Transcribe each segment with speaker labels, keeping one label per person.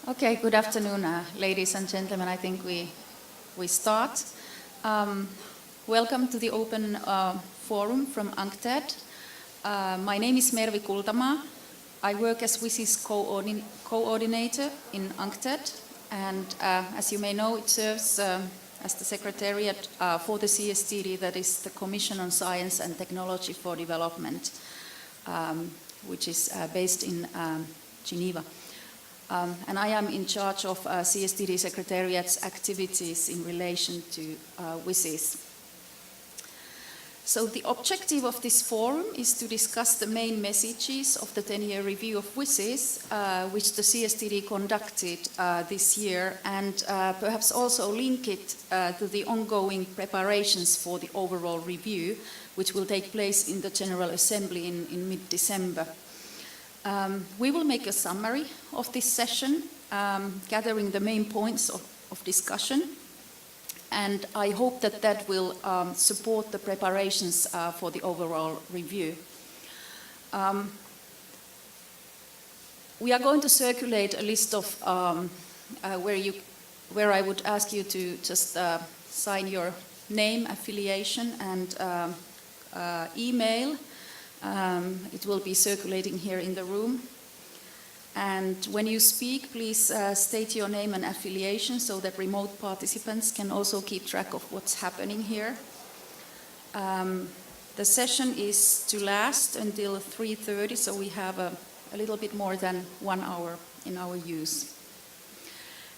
Speaker 1: Okay, good afternoon, ladies and gentlemen. I think we start. Welcome to the open forum from Unctad. My name is Mervi Kultamaa. I work as WC's coordinator in Unctad, and as you may know, it serves as the secretariat for the CSTD, that is the Commission on Science and Technology for Development, which is based in Geneva. And I am in charge of CSTD Secretariat's activities in relation to WCs. So the objective of this forum is to discuss the main messages of the 10-year review of WCs, which the CSTD conducted this year, and perhaps also link it to the ongoing preparations for the overall review, which will take place in the General Assembly in mid-December. We will make a summary of this session, gathering the main points of discussion, and I hope that that will support the preparations for the overall review. We are going to circulate a list of where I would ask you to just sign your name, affiliation, and email. It will be circulating here in the room. And when you speak, please state your name and affiliation so that remote participants can also keep track of what's happening here. The session is to last until 3:30, so we have a little bit more than 1 hour in our use.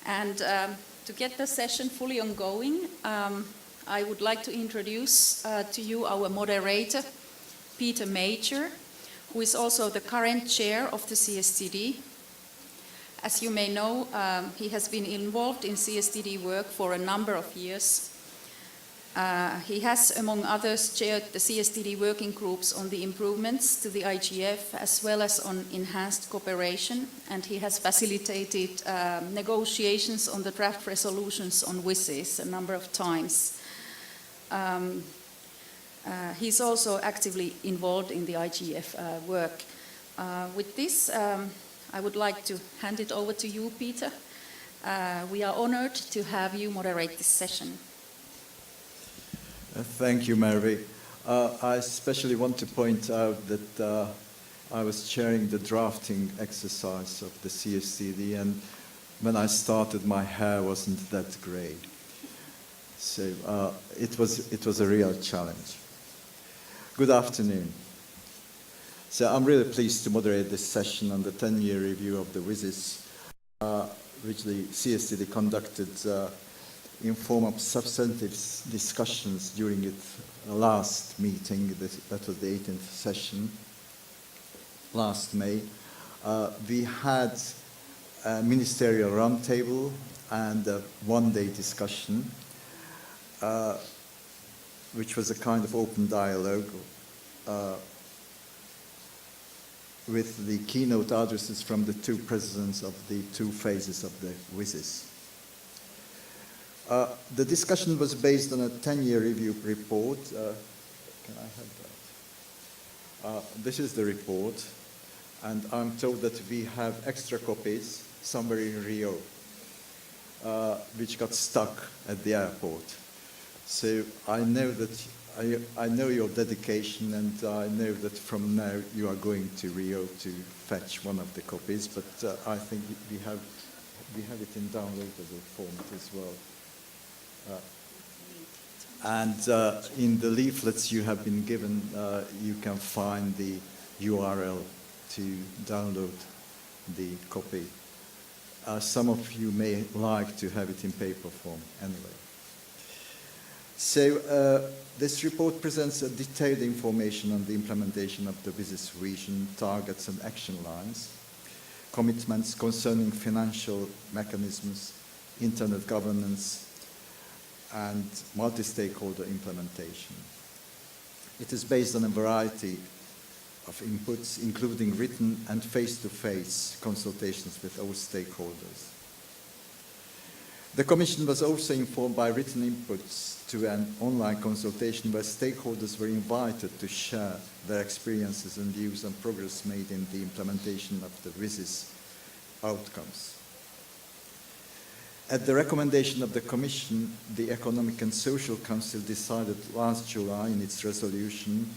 Speaker 1: And to get the session fully ongoing, I would like to introduce to you our moderator, Peter Major, who is also the current chair of the CSTD. As you may know, he has been involved in CSTD work for a number of years. He has, among others, chaired the CSTD working groups on the improvements to the IGF as well as on enhanced cooperation, and he has facilitated negotiations on the draft resolutions on WCs a number of times. He's also actively involved in the IGF work. With this, I would like to hand it over to you, Peter. We are honored to have you moderate this session.
Speaker 2: Thank you, Mervi. I especially want to point out that I was chairing the drafting exercise of the CSTD, and when I started, my hair wasn't that great. So it was a real challenge. Good afternoon. So I'm really pleased to moderate this session on the 10-year review of the WCs, which the CSTD conducted in form of substantive discussions during its last meeting. That was the 18th session last May. We had a ministerial roundtable and a one-day discussion, which was a kind of open dialogue with the keynote addresses from the two presidents of the two phases of the WCs. The discussion was based on a 10-year review report. Can I have that? This is the report, and I'm told that we have extra copies somewhere in Rio, which got stuck at the airport. So I know that I know your dedication, and I know that from now you are going to Rio to fetch one of the copies. But I think we have it in downloadable format as well. And in the leaflets you have been given, you can find the URL to download the copy. Some of you may like to have it in paper form anyway. So this report presents a detailed information on the implementation of the WCs vision, targets and action lines, commitments concerning financial mechanisms, internet governance, and multi-stakeholder implementation. It is based on a variety of inputs, including written and face-to-face consultations with all stakeholders. The Commission was also informed by written inputs to an online consultation where stakeholders were invited to share their experiences and views on progress made in the implementation of the WCs outcomes. At the recommendation of the Commission, the Economic and Social Council decided last July in its resolution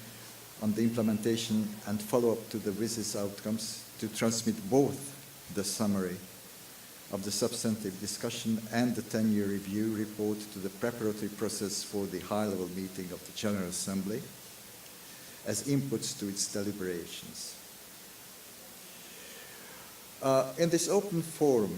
Speaker 2: on the implementation and follow-up to the WSIS outcomes to transmit both the summary of the substantive discussion and the 10-year review report to the preparatory process for the high-level meeting of the General Assembly as inputs to its deliberations. In this open forum,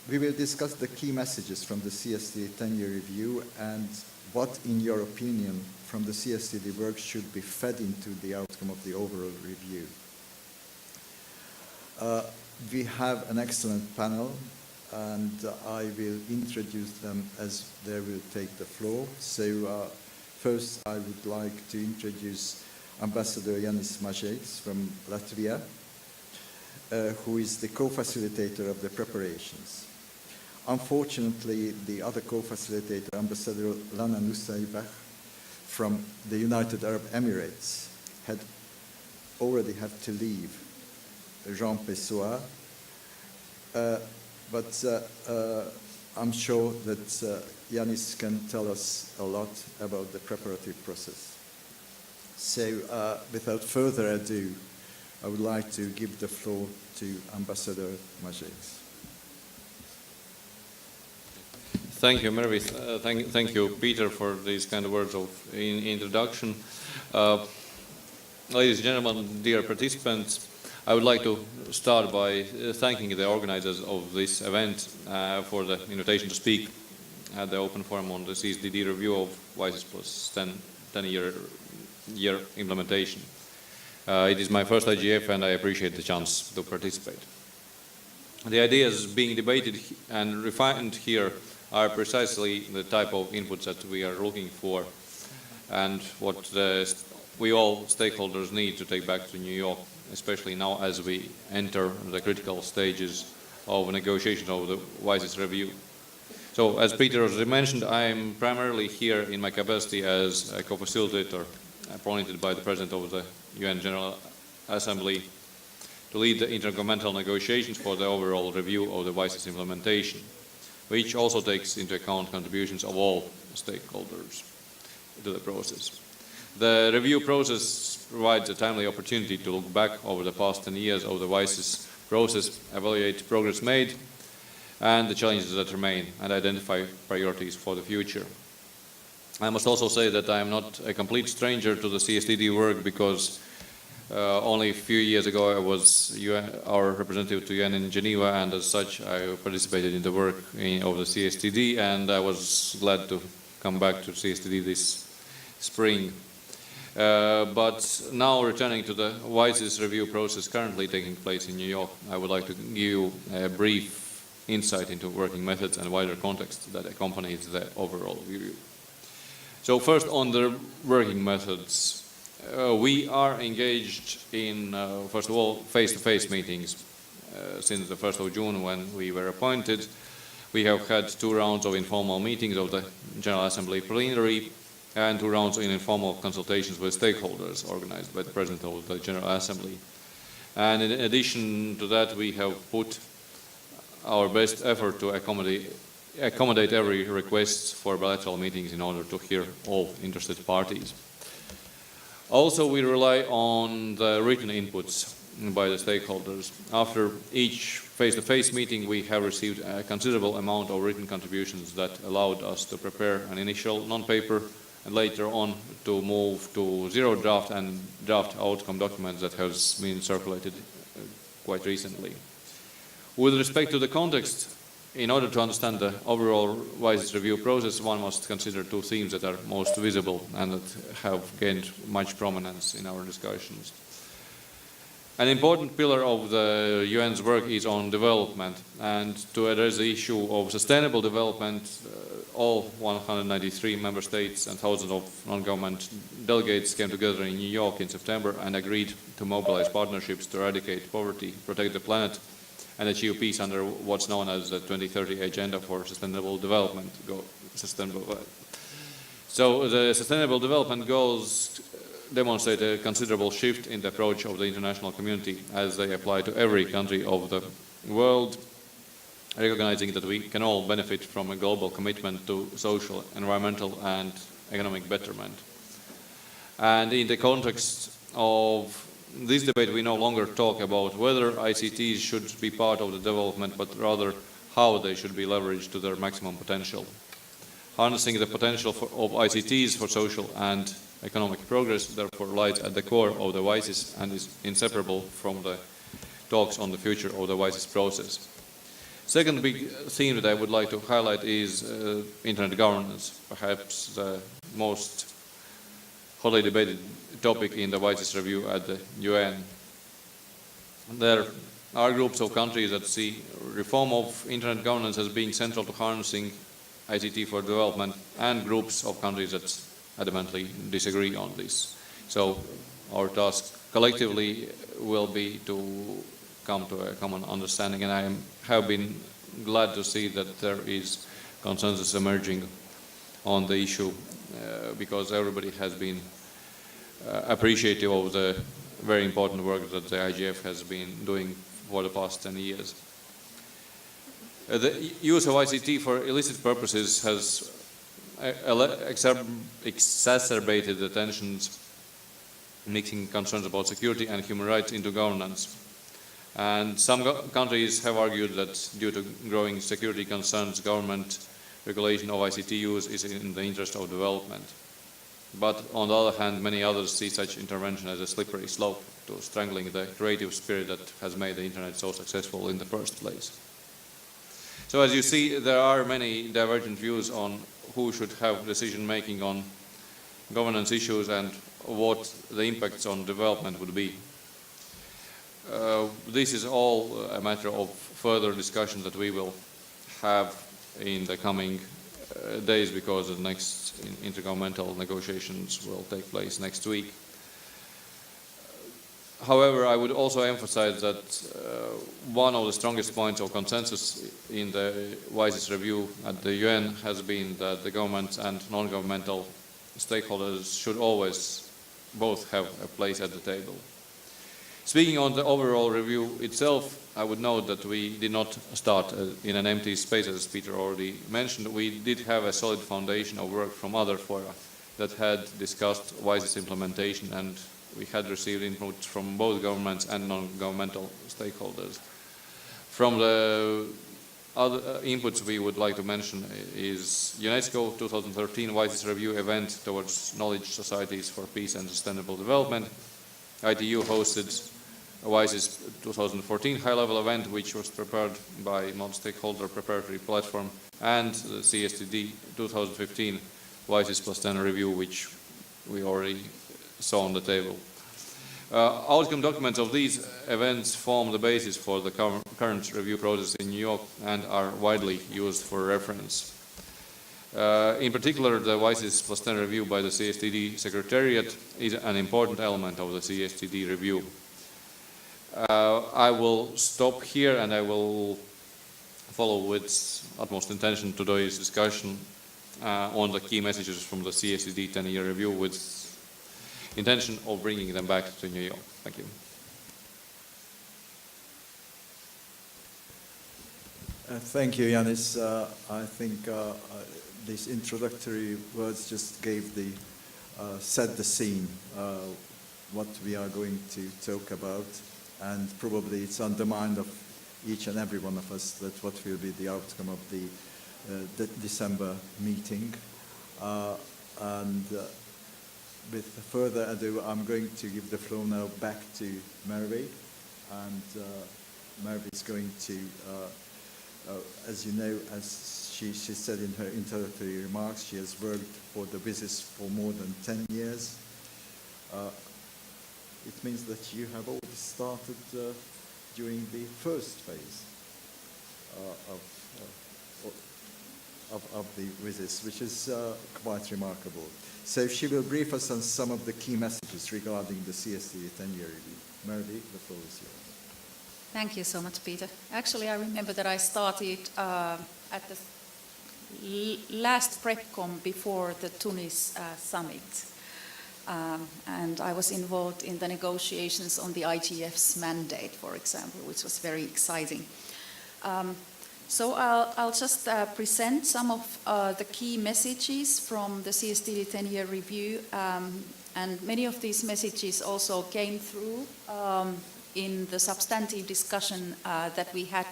Speaker 2: we will discuss the key messages from the CSTD 10-year review and what, in your opinion, from the CSTD work should be fed into the outcome of the overall review. We have an excellent panel, and I will introduce them as they will take the floor. So first I would like to introduce Ambassador Jānis Mažeiks from Latvia, who is the co-facilitator of the preparations. Unfortunately, the other co-facilitator, Ambassador Lana Nusaibach from the United Arab Emirates, had already had to leave Jean Pessoa, but I'm sure that Jānis can tell us a lot about the preparatory process. So without further ado, I would like to give the floor to Ambassador Mažeiks.
Speaker 3: Thank you, Mervis. Thank you, Peter, for these kind of words of introduction. Ladies and gentlemen, dear participants, I would like to start by thanking the organizers of this event for the invitation to speak at the open forum on the CSTD review of WSIS plus 10-year implementation. It is my first IGF and I appreciate the chance to participate. The ideas being debated and refined here are precisely the type of inputs that we are looking for and what we all stakeholders need to take back to New York, especially now as we enter the critical stages of negotiation of the WSIS review. So, as Peter already mentioned, I am primarily here in my capacity as a co-facilitator appointed by the President of the UN General Assembly to lead the intergovernmental negotiations for the overall review of the WSIS implementation, which also takes into account contributions of all stakeholders to the process. The review process provides a timely opportunity to look back over the past 10 years of the WSIS process, evaluate progress made and the challenges that remain, and identify priorities for the future. I must also say that I am not a complete stranger to the CSTD work because only a few years ago I was our representative to UN in Geneva, and as such I participated in the work of the CSTD, and I was glad to come back to CSTD this spring. But now returning to the WSIS review process currently taking place in New York, I would like to give you a brief insight into working methods and wider context that accompanies the overall review. So first on the working methods. We are engaged in, first of all, face-to-face meetings since the 1st of June when we were appointed. We have had 2 rounds of informal meetings of the General Assembly plenary and 2 rounds of informal consultations with stakeholders organized by the President of the General Assembly. And in addition to that, we have put our best effort to accommodate every request for bilateral meetings in order to hear all interested parties. Also, we rely on the written inputs by the stakeholders. After each face-to-face meeting, we have received a considerable amount of written contributions that allowed us to prepare an initial non-paper and later on to move to zero draft and draft outcome documents that has been circulated quite recently. With respect to the context, in order to understand the overall WSIS review process, one must consider 2 themes that are most visible and that have gained much prominence in our discussions. An important pillar of the UN's work is on development, and to address the issue of sustainable development, all 193 member states and thousands of non-government delegates came together in New York in September and agreed to mobilize partnerships to eradicate poverty, protect the planet, and achieve peace under what's known as the 2030 Agenda for Sustainable Development. So the Sustainable Development Goals demonstrate a considerable shift in the approach of the international community as they apply to every country of the world. recognizing that we can all benefit from a global commitment to social, environmental and economic betterment. And in the context of this debate, we no longer talk about whether ICTs should be part of the development, but rather how they should be leveraged to their maximum potential. Harnessing the potential of ICTs for social and economic progress therefore lies at the core of the WISES and is inseparable from the talks on the future of the WISES process. Second big theme that I would like to highlight is internet governance, perhaps the most hotly debated topic in the WISES review at the UN. There are groups of countries that see reform of internet governance as being central to harnessing ICT for development, and groups of countries that adamantly disagree on this. So our task collectively will be to come to a common understanding, and I have been glad to see that there is consensus emerging on the issue because everybody has been appreciative of the very important work that the IGF has been doing for the past 10 years. The use of ICT for illicit purposes has exacerbated the tensions, mixing concerns about security and human rights into governance. And some countries have argued that due to growing security concerns, government regulation of ICT use is in the interest of development. But on the other hand, many others see such intervention as a slippery slope to strangling the creative spirit that has made the internet so successful in the first place. So as you see, there are many divergent views on who should have decision-making on governance issues and what the impacts on development would be. This is all a matter of further discussion that we will have in the coming days, because the next intergovernmental negotiations will take place next week. However, I would also emphasize that one of the strongest points of consensus in the WISES review at the UN has been that the governments and non-governmental stakeholders should always both have a place at the table. Speaking on the overall review itself, I would note that we did not start in an empty space, as Peter already mentioned. We did have a solid foundation of work from other fora that had discussed WISES implementation, and we had received input from both governments and non-governmental stakeholders. From the other inputs we would like to mention is UNESCO 2013 WISES review event towards knowledge societies for peace and sustainable development. ITU hosted a WISES 2014 high-level event, which was prepared by multi-stakeholder preparatory platform, and the CSTD 2015 WISES plus 10 review, which we already saw on the table. Outcome documents of these events form the basis for the current review process in New York and are widely used for reference. In particular, the WISES plus 10 review by the CSTD Secretariat is an important element of the CSTD review. I will stop here and I will follow with utmost intention today's discussion on the key messages from the CSTD 10-year review, with intention of bringing them back to New York. Thank you.
Speaker 2: Thank you, Yanis. I think these introductory words just gave the set the scene, what we are going to talk about, and probably it's on the mind of each and every one of us that what will be the outcome of the December meeting. With further ado, I'm going to give the floor now back to Mary, and Mary is going to, as you know, as she said in her introductory remarks, she has worked for the WISES for more than 10 years. It means that you have already started during the first phase of the WISES, which is quite remarkable. So she will brief us on some of the key messages regarding the CSTD 10-year review. Meredith, the floor is yours.
Speaker 1: Thank you so much, Peter. Actually, I remember that I started at the last PrepCom before the Tunis summit. And I was involved in the negotiations on the IGF's mandate, for example, which was very exciting. So I'll just present some of the key messages from the CSTD 10-year review, and many of these messages also came through in the substantive discussion that we had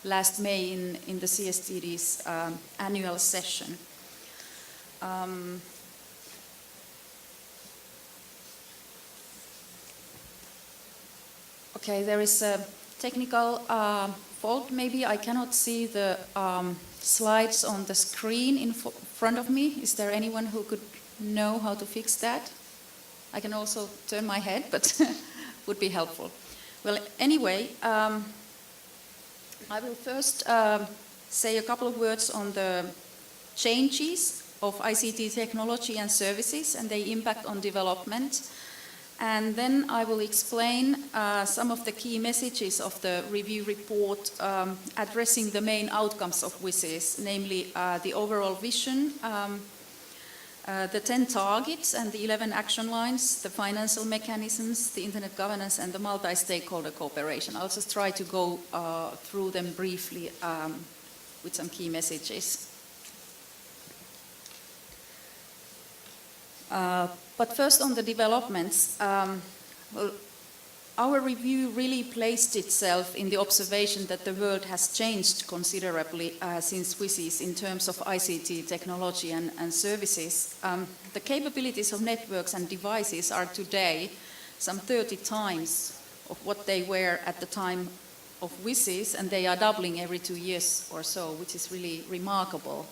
Speaker 1: last May in the CSTD's annual session. Okay, there is a technical fault. Maybe I cannot see the slides on the screen in front of me. Is there anyone who could know how to fix that? I can also turn my head, but would be helpful. Well, anyway, I will first say a couple of words on the changes of ICT technology and services and their impact on development. And then I will explain some of the key messages of the review report addressing the main outcomes of WSIS, namely the overall vision, the 10 targets and the 11 action lines, the financial mechanisms, the internet governance, and the multi-stakeholder cooperation. I'll just try to go through them briefly with some key messages. But first on the developments, well, our review really placed itself in the observation that the world has changed considerably since WSIS in terms of ICT technology and services. The capabilities of networks and devices are today some 30 times of what they were at the time of WSIS, and they are doubling every 2 years or so, which is really remarkable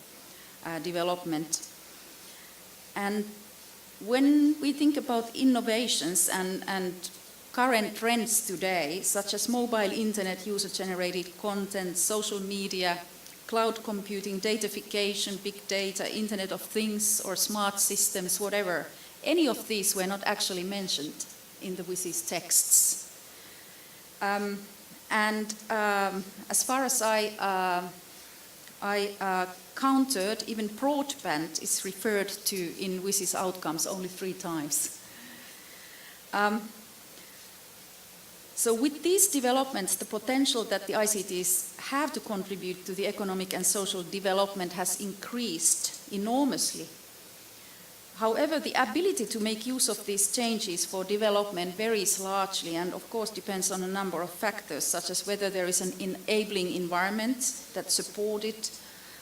Speaker 1: development. And when we think about innovations and current trends today, such as mobile internet, user-generated content, social media, cloud computing, datafication, big data, Internet of Things, or smart systems, whatever, any of these were not actually mentioned in the WSIS texts. As far as I counted, even broadband is referred to in WSIS outcomes only 3 times. So with these developments, the potential that the ICTs have to contribute to the economic and social development has increased enormously. However, the ability to make use of these changes for development varies largely and of course depends on a number of factors, such as whether there is an enabling environment that supports it,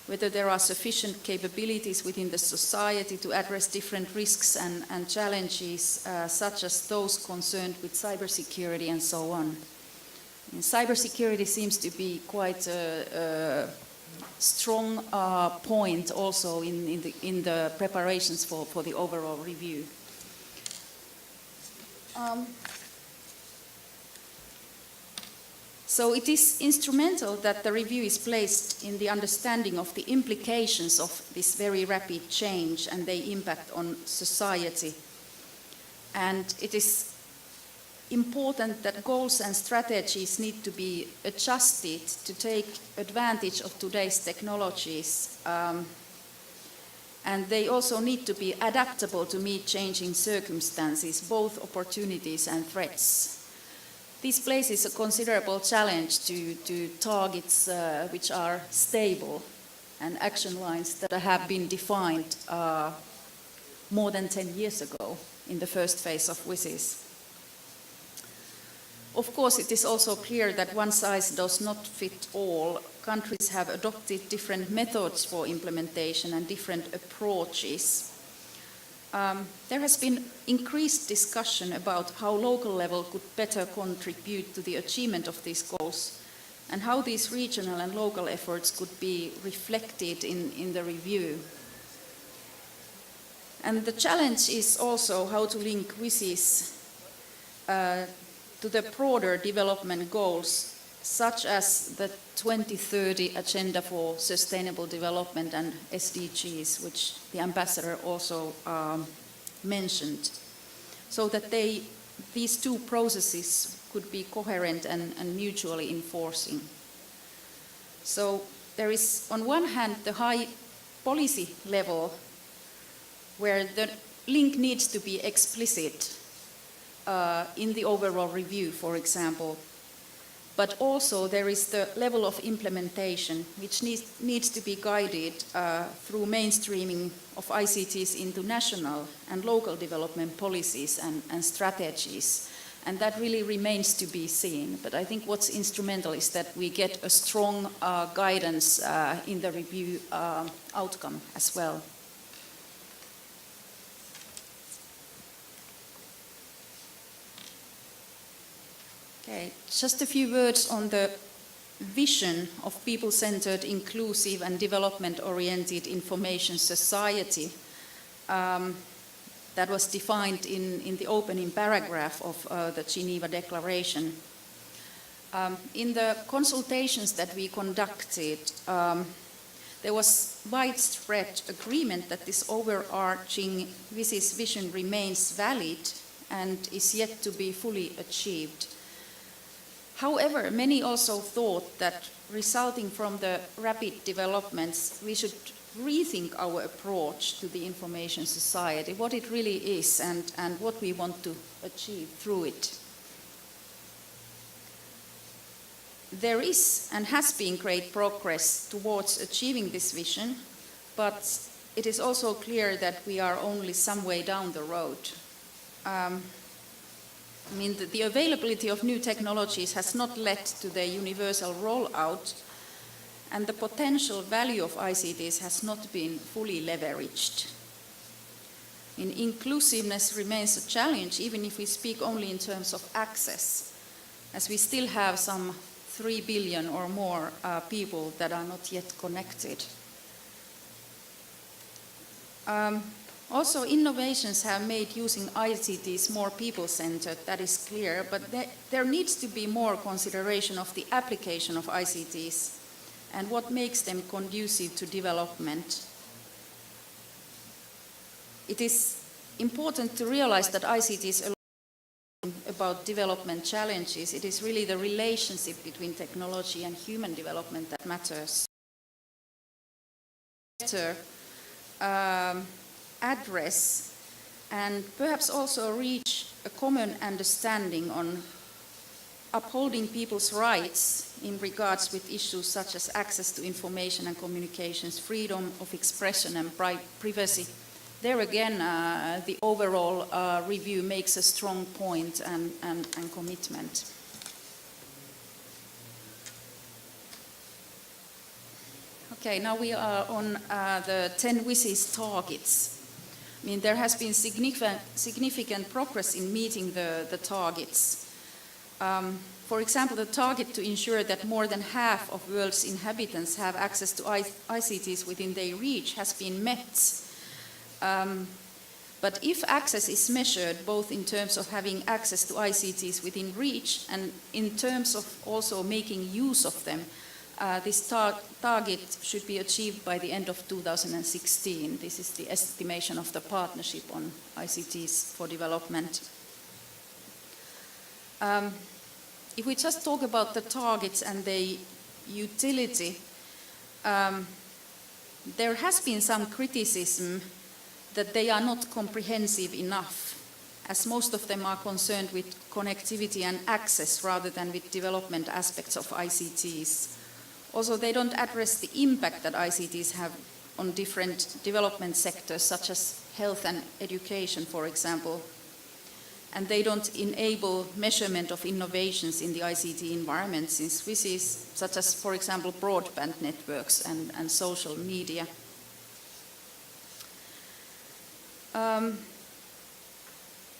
Speaker 1: whether there are sufficient capabilities within the society to address different risks and challenges, such as those concerned with cybersecurity and so on. And cybersecurity seems to be quite a strong point also in the preparations for the overall review. So it is instrumental that the review is placed in the understanding of the implications of this very rapid change and their impact on society. And it is important that goals and strategies need to be adjusted to take advantage of today's technologies. And they also need to be adaptable to meet changing circumstances, both opportunities and threats. This places a considerable challenge to targets which are stable and action lines that have been defined more than 10 years ago in the first phase of WSIS. Of course, it is also clear that one size does not fit all. Countries have adopted different methods for implementation and different approaches. There has been increased discussion about how local level could better contribute to the achievement of these goals and how these regional and local efforts could be reflected in the review. And the challenge is also how to link WSIS to the broader development goals, such as the 2030 Agenda for Sustainable Development and SDGs, which the ambassador also mentioned, so that these two processes could be coherent and mutually enforcing. So there is, on one hand, the high policy level, where the link needs to be explicit in the overall review, for example. But also there is the level of implementation, which needs to be guided through mainstreaming of ICTs into national and local development policies and strategies. And that really remains to be seen. But I think what's instrumental is that we get a strong guidance in the review outcome as well. Okay, just a few words on the vision of people-centered, inclusive and development-oriented information society that was defined in the opening paragraph of the Geneva Declaration. In the consultations that we conducted, there was widespread agreement that this overarching WCIS vision remains valid and is yet to be fully achieved. However, many also thought that resulting from the rapid developments, we should rethink our approach to the information society, what it really is and what we want to achieve through it. There is and has been great progress towards achieving this vision, but it is also clear that we are only some way down the road. The availability of new technologies has not led to their universal rollout, and the potential value of ICTs has not been fully leveraged. Inclusiveness remains a challenge, even if we speak only in terms of access, as we still have some 3 billion or more people that are not yet connected. Also, innovations have made using ICTs more people-centered, that is clear, but there needs to be more consideration of the application of ICTs and what makes them conducive to development. It is important to realize that ICTs alone about development challenges. It is really the relationship between technology and human development that matters. Better address and perhaps also reach a common understanding on upholding people's rights in regards with issues such as access to information and communications, freedom of expression and privacy. There again, the overall review makes a strong point and commitment. Okay, now we are on the 10 WCIS targets. There has been significant progress in meeting the targets. For example, the target to ensure that more than half of the world's inhabitants have access to ICTs within their reach has been met. But if access is measured both in terms of having access to ICTs within reach and in terms of also making use of them, this target should be achieved by the end of 2016. This is the estimation of the Partnership on ICTs for Development. If we just talk about the targets and the utility, there has been some criticism that they are not comprehensive enough, as most of them are concerned with connectivity and access rather than with development aspects of ICTs. Also, they don't address the impact that ICTs have on different development sectors, such as health and education, for example. And they don't enable measurement of innovations in the ICT environment, since WCIS, such as, for example, broadband networks and social media.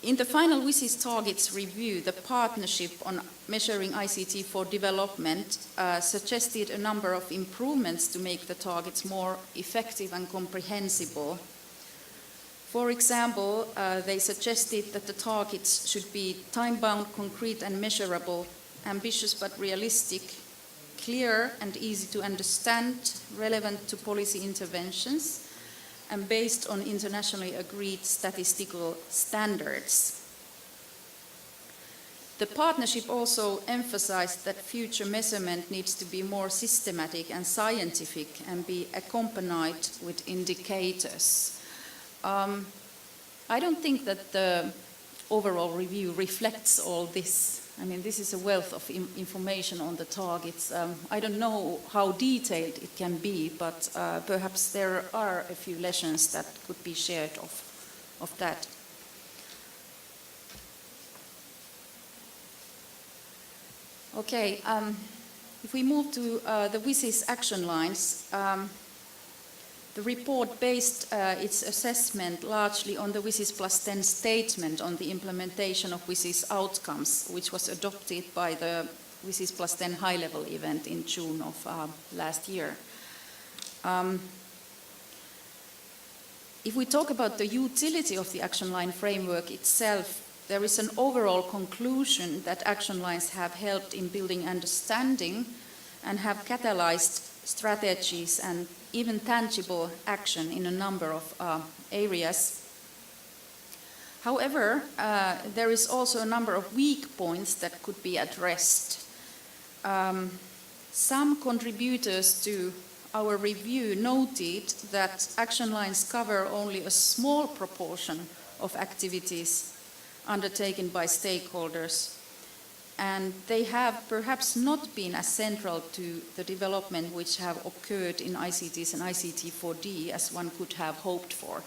Speaker 1: In the final WCIS targets review, the Partnership on Measuring ICT for Development suggested a number of improvements to make the targets more effective and comprehensible. For example, they suggested that the targets should be time-bound, concrete and measurable, ambitious but realistic, clear and easy to understand, relevant to policy interventions, and based on internationally agreed statistical standards. The Partnership also emphasized that future measurement needs to be more systematic and scientific and be accompanied with indicators. I don't think that the overall review reflects all this. I mean, this is a wealth of information on the targets. I don't know how detailed it can be, but perhaps there are a few lessons that could be shared of that. Okay, if we move to the WSIS action lines, the report based its assessment largely on the WSIS Plus 10 statement on the implementation of WSIS outcomes, which was adopted by the WSIS Plus 10 high-level event in June of last year. If we talk about the utility of the action line framework itself, there is an overall conclusion that action lines have helped in building understanding and have catalyzed strategies and even tangible action in a number of areas. However, there is also a number of weak points that could be addressed. Some contributors to our review noted that action lines cover only a small proportion of activities undertaken by stakeholders, and they have perhaps not been as central to the development which have occurred in ICTs and ICT4D as one could have hoped for.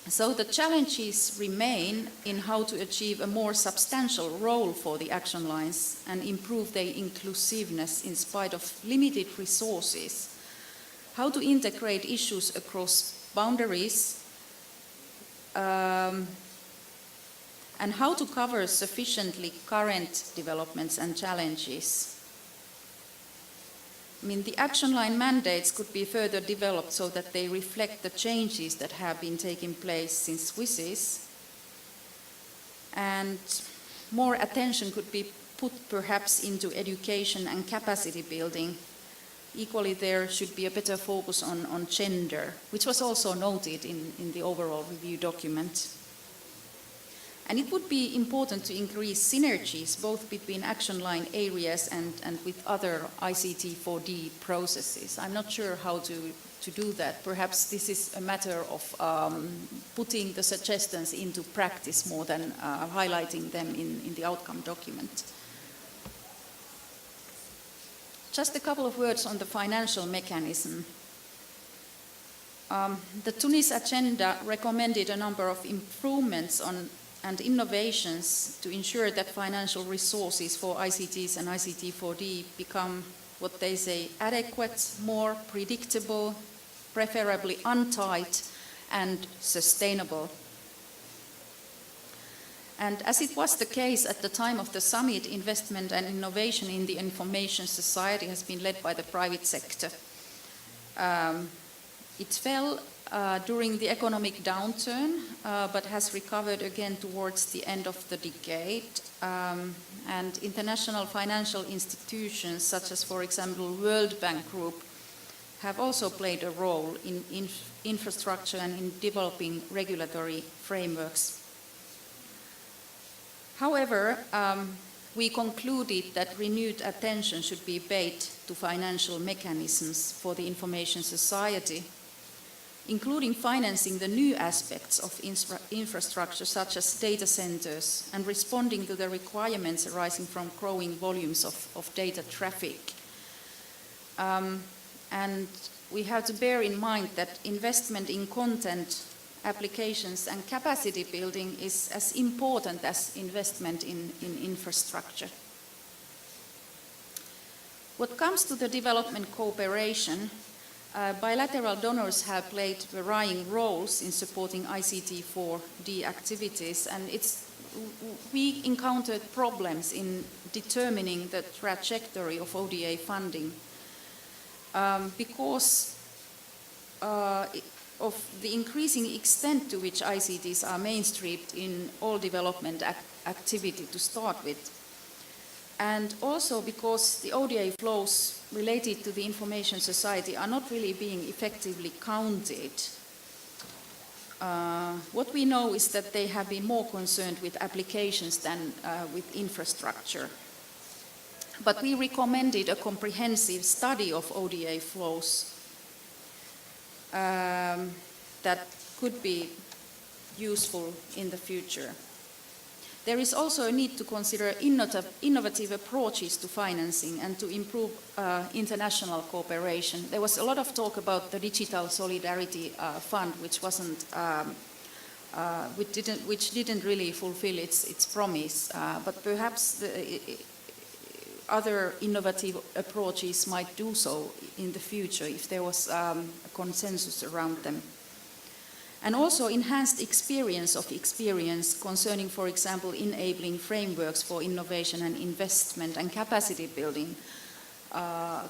Speaker 1: So the challenges remain in how to achieve a more substantial role for the action lines and improve their inclusiveness in spite of limited resources, how to integrate issues across boundaries, and how to cover sufficiently current developments and challenges. I mean, the action line mandates could be further developed so that they reflect the changes that have been taking place since WSIS, and more attention could be put perhaps into education and capacity building. Equally, there should be a better focus on gender, which was also noted in the overall review document. And it would be important to increase synergies both between action line areas and with other ICT4D processes. I'm not sure how to do that. Perhaps this is a matter of putting the suggestions into practice more than highlighting them in the outcome document. Just a couple of words on the financial mechanism. The Tunis agenda recommended a number of improvements and innovations to ensure that financial resources for ICTs and ICT4D become what they say adequate, more predictable, preferably untied, and sustainable. And as it was the case at the time of the summit, investment and innovation in the information society has been led by the private sector. It fell during the economic downturn, but has recovered again towards the end of the decade. And international financial institutions, such as, for example, World Bank Group, have also played a role in infrastructure and in developing regulatory frameworks. However, we concluded that renewed attention should be paid to financial mechanisms for the information society, including financing the new aspects of infrastructure such as data centers and responding to the requirements arising from growing volumes of data traffic. And we have to bear in mind that investment in content, applications and capacity building is as important as investment in infrastructure. What comes to the development cooperation, bilateral donors have played varying roles in supporting ICT4D activities, and we encountered problems in determining the trajectory of ODA funding because of the increasing extent to which ICTs are mainstreamed in all development activity to start with. And also because the ODA flows related to the information society are not really being effectively counted. What we know is that they have been more concerned with applications than with infrastructure. But we recommended a comprehensive study of ODA flows that could be useful in the future. There is also a need to consider innovative approaches to financing and to improve international cooperation. There was a lot of talk about the Digital Solidarity Fund, which didn't really fulfill its promise, but perhaps other innovative approaches might do so in the future if there was a consensus around them. And also enhanced experience concerning, for example, enabling frameworks for innovation and investment and capacity building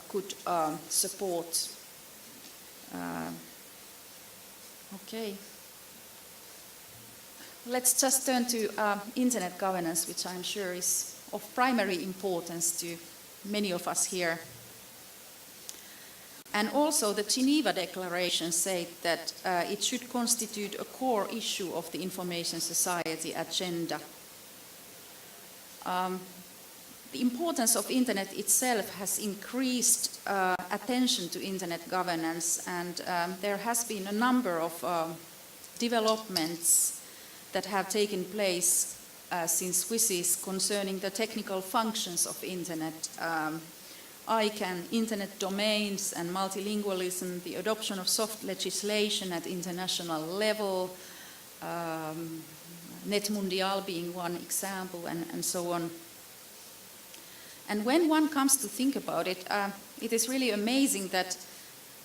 Speaker 1: could support. Okay. Let's just turn to internet governance, which I'm sure is of primary importance to many of us here. And also the Geneva Declaration said that it should constitute a core issue of the information society agenda. The importance of internet itself has increased attention to internet governance, and there has been a number of developments that have taken place since WSIS concerning the technical functions of internet. ICANN, internet domains and multilingualism, the adoption of soft legislation at international level, Net Mundial being one example, and so on. And when one comes to think about it, it is really amazing that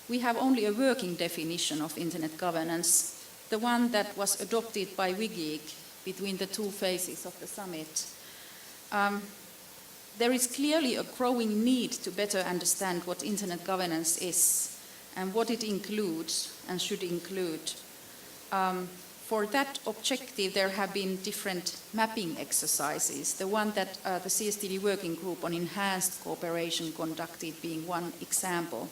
Speaker 1: we have only a working definition of internet governance, the one that was adopted by WGIG between the two phases of the summit. There is clearly a growing need to better understand what internet governance is and what it includes and should include. For that objective, there have been different mapping exercises, the one that the CSTD Working Group on Enhanced Cooperation conducted being one example.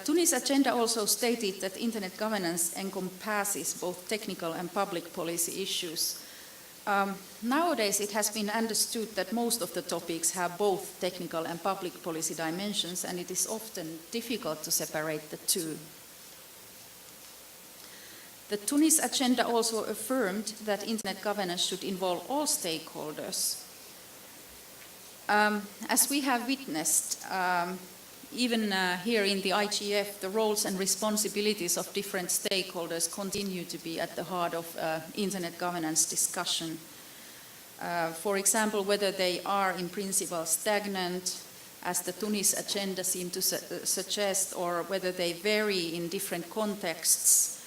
Speaker 1: Tunis agenda also stated that internet governance encompasses both technical and public policy issues. Nowadays, it has been understood that most of the topics have both technical and public policy dimensions, and it is often difficult to separate the two. The Tunis agenda also affirmed that internet governance should involve all stakeholders. As we have witnessed, even here in the IGF, the roles and responsibilities of different stakeholders continue to be at the heart of internet governance discussion. For example, whether they are in principle stagnant, as the Tunis agenda seemed to suggest, or whether they vary in different contexts,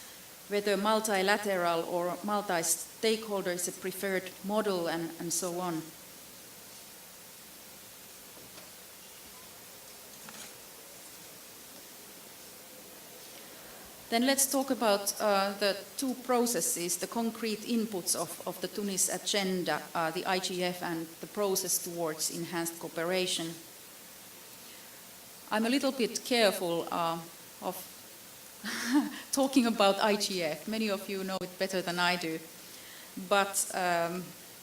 Speaker 1: whether multilateral or multi-stakeholder is a preferred model, and so on. Then let's talk about the two processes, the concrete inputs of the Tunis agenda, the IGF and the process towards enhanced cooperation. I'm a little bit careful of talking about IGF. Many of you know it better than I do. But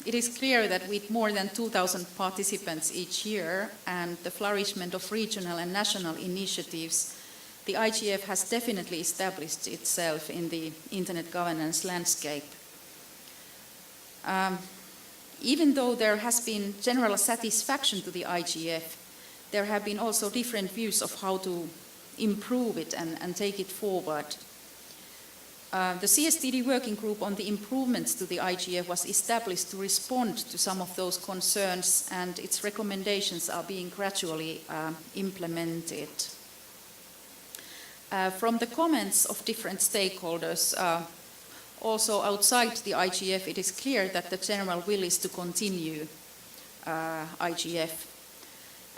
Speaker 1: it is clear that with more than 2,000 participants each year and the flourishment of regional and national initiatives, the IGF has definitely established itself in the internet governance landscape. Even though there has been general satisfaction to the IGF, there have been also different views of how to improve it and take it forward. The CSTD Working Group on the improvements to the IGF was established to respond to some of those concerns, and its recommendations are being gradually implemented. From the comments of different stakeholders, also outside the IGF, it is clear that the general will is to continue IGF.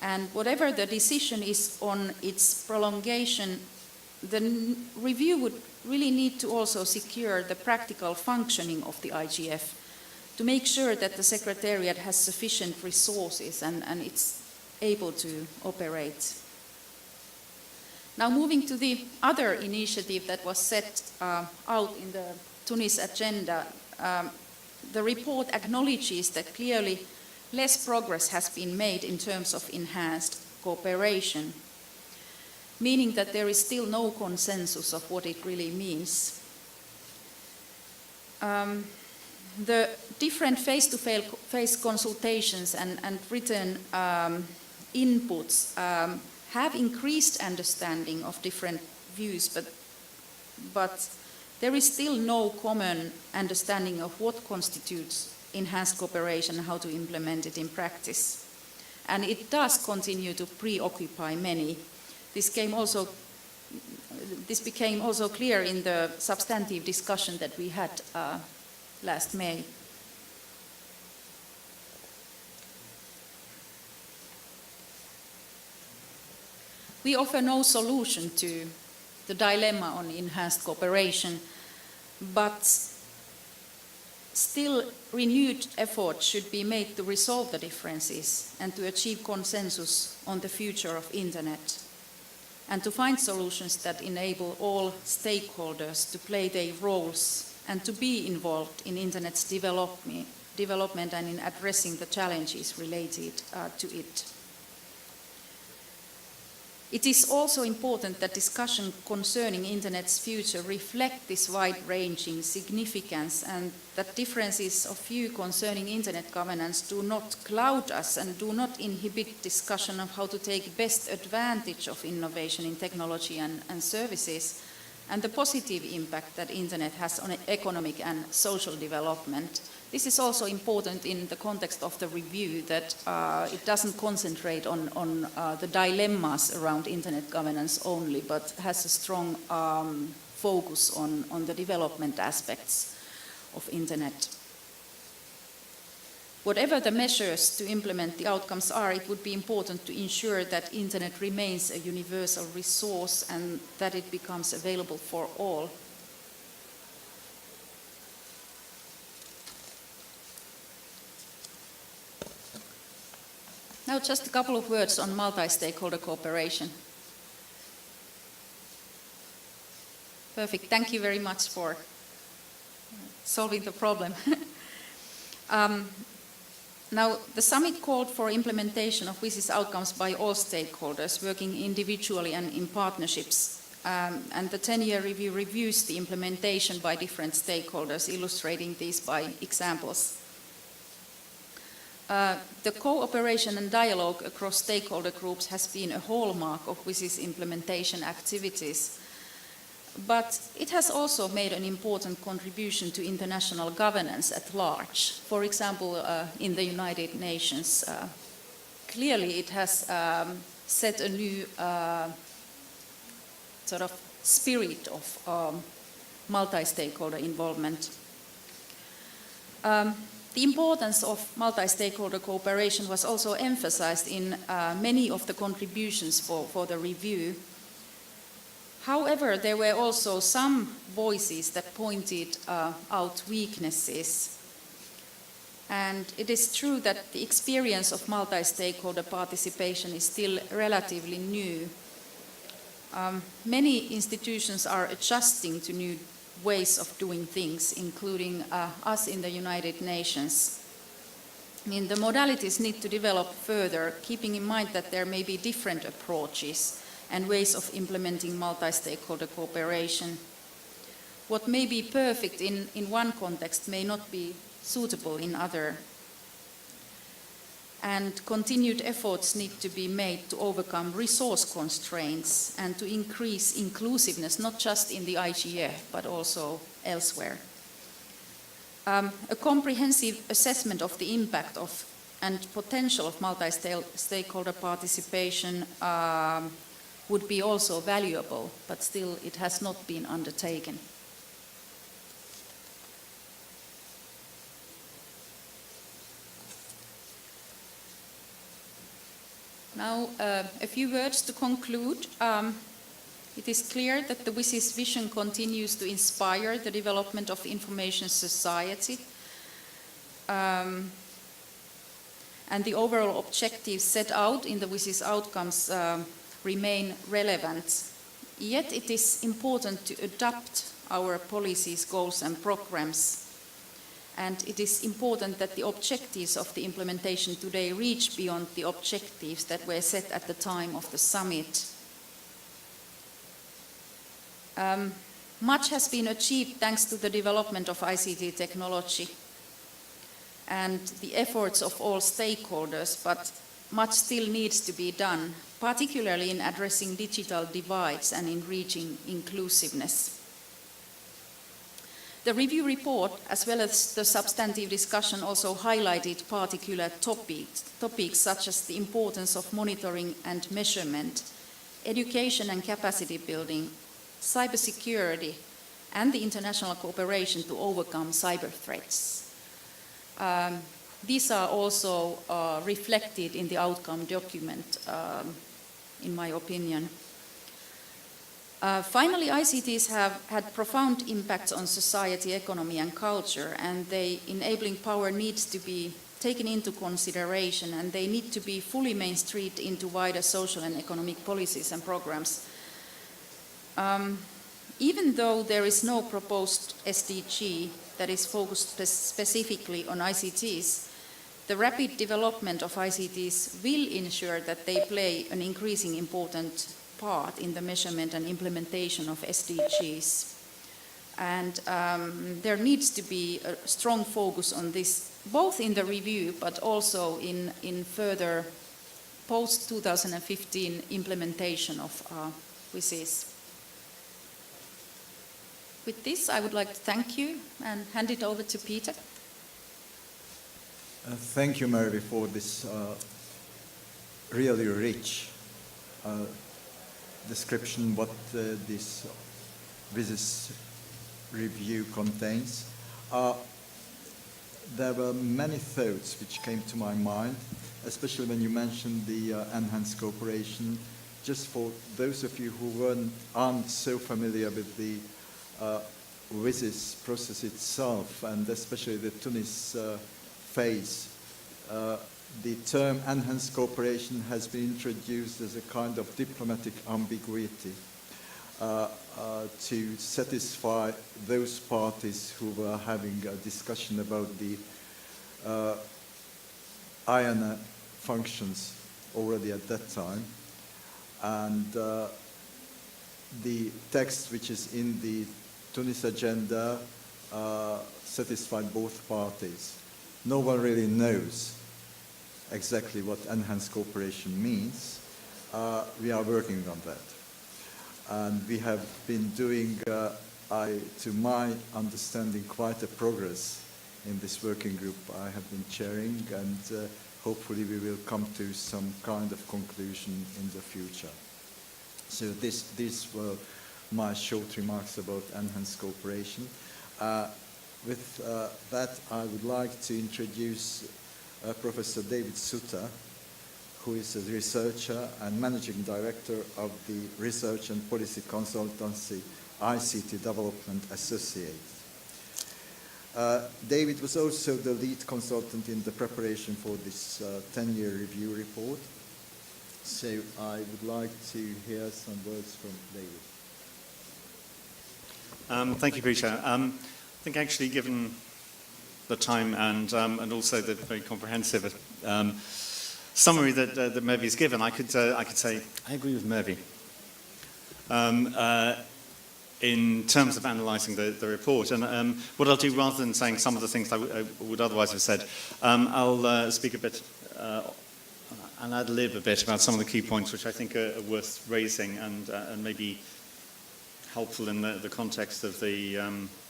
Speaker 1: And whatever the decision is on its prolongation, the review would really need to also secure the practical functioning of the IGF to make sure that the Secretariat has sufficient resources and it's able to operate. Now moving to the other initiative that was set out in the Tunis agenda, the report acknowledges that clearly less progress has been made in terms of enhanced cooperation, meaning that there is still no consensus of what it really means. The different face-to-face consultations and written inputs have increased understanding of different views, but there is still no common understanding of what constitutes enhanced cooperation and how to implement it in practice. And it does continue to preoccupy many. This became also clear in the substantive discussion that we had last May. We offer no solution to the dilemma on enhanced cooperation, but still renewed effort should be made to resolve the differences and to achieve consensus on the future of Internet, and to find solutions that enable all stakeholders to play their roles and to be involved in Internet's development and in addressing the challenges related to it. It is also important that discussion concerning Internet's future reflect this wide-ranging significance, and that differences of view concerning Internet governance do not cloud us and do not inhibit discussion of how to take best advantage of innovation in technology and services, and the positive impact that Internet has on economic and social development. This is also important in the context of the review, that it doesn't concentrate on the dilemmas around Internet governance only, but has a strong focus on the development aspects of Internet. Whatever the measures to implement the outcomes are, it would be important to ensure that Internet remains a universal resource and that it becomes available for all. Now just a couple of words on multi-stakeholder cooperation. Perfect, thank you very much for solving the problem. Now, the summit called for implementation of WCIS outcomes by all stakeholders, working individually and in partnerships. And the 10-year review reviews the implementation by different stakeholders, illustrating these by examples. The cooperation and dialogue across stakeholder groups has been a hallmark of WCIS implementation activities, but it has also made an important contribution to international governance at large. For example, in the United Nations, clearly it has set a new sort of spirit of multi-stakeholder involvement. The importance of multi-stakeholder cooperation was also emphasized in many of the contributions for the review. However, there were also some voices that pointed out weaknesses. And it is true that the experience of multi-stakeholder participation is still relatively new. Many institutions are adjusting to new ways of doing things, including us in the United Nations. I mean, the modalities need to develop further, keeping in mind that there may be different approaches and ways of implementing multi-stakeholder cooperation. What may be perfect in one context may not be suitable in other. And continued efforts need to be made to overcome resource constraints and to increase inclusiveness, not just in the IGF, but also elsewhere. A comprehensive assessment of the impact of and potential of multi-stakeholder participation would be also valuable, but still it has not been undertaken. Now, a few words to conclude. It is clear that the WCIS vision continues to inspire the development of information society, and the overall objectives set out in the WCIS outcomes remain relevant. Yet it is important to adapt our policies, goals and programs. And it is important that the objectives of the implementation today reach beyond the objectives that were set at the time of the summit. Much has been achieved thanks to the development of ICT technology. and the efforts of all stakeholders, but much still needs to be done, particularly in addressing digital divides and in reaching inclusiveness. The review report, as well as the substantive discussion, also highlighted particular topics such as the importance of monitoring and measurement, education and capacity building, cybersecurity, and the international cooperation to overcome cyber threats. These are also reflected in the outcome document, in my opinion. Finally, ICTs have had profound impacts on society, economy, and culture, and the enabling power needs to be taken into consideration, and they need to be fully mainstreamed into wider social and economic policies and programs. Even though there is no proposed SDG that is focused specifically on ICTs, the rapid development of ICTs will ensure that they play an increasingly important part in the measurement and implementation of SDGs. And there needs to be a strong focus on this, both in the review, but also in further post-2015 implementation of WCIS. With this, I would like to thank you and hand it over to Peter.
Speaker 2: Thank you, Mary, for this really rich description what this WCIS review contains. There were many thoughts which came to my mind, especially when you mentioned the enhanced cooperation. Just for those of you who aren't so familiar with the WCIS process itself, and especially the Tunis phase, the term enhanced cooperation has been introduced as a kind of diplomatic ambiguity to satisfy those parties who were having a discussion about the INA functions already at that time. And the text which is in the Tunis agenda satisfied both parties. No one really knows exactly what enhanced cooperation means. We are working on that. And we have been doing, to my understanding, quite a progress in this working group I have been chairing, and hopefully we will come to some kind of conclusion in the future. So these were my short remarks about enhanced cooperation. With that, I would like to introduce Professor David Suter, who is a researcher and managing director of the research and policy consultancy ICT Development Associates. David was also the lead consultant in the preparation for this 10-year review report. So I would like to hear some words from David.
Speaker 4: Thank you, Peter. I think actually, given the time and also the very comprehensive summary that Mervy's given, I could say I agree with Mervy in terms of analysing the report. And what I'll do, rather than saying some of the things I would otherwise have said, I'll speak a bit and ad-lib a bit about some of the key points which I think are worth raising and maybe helpful in the context of the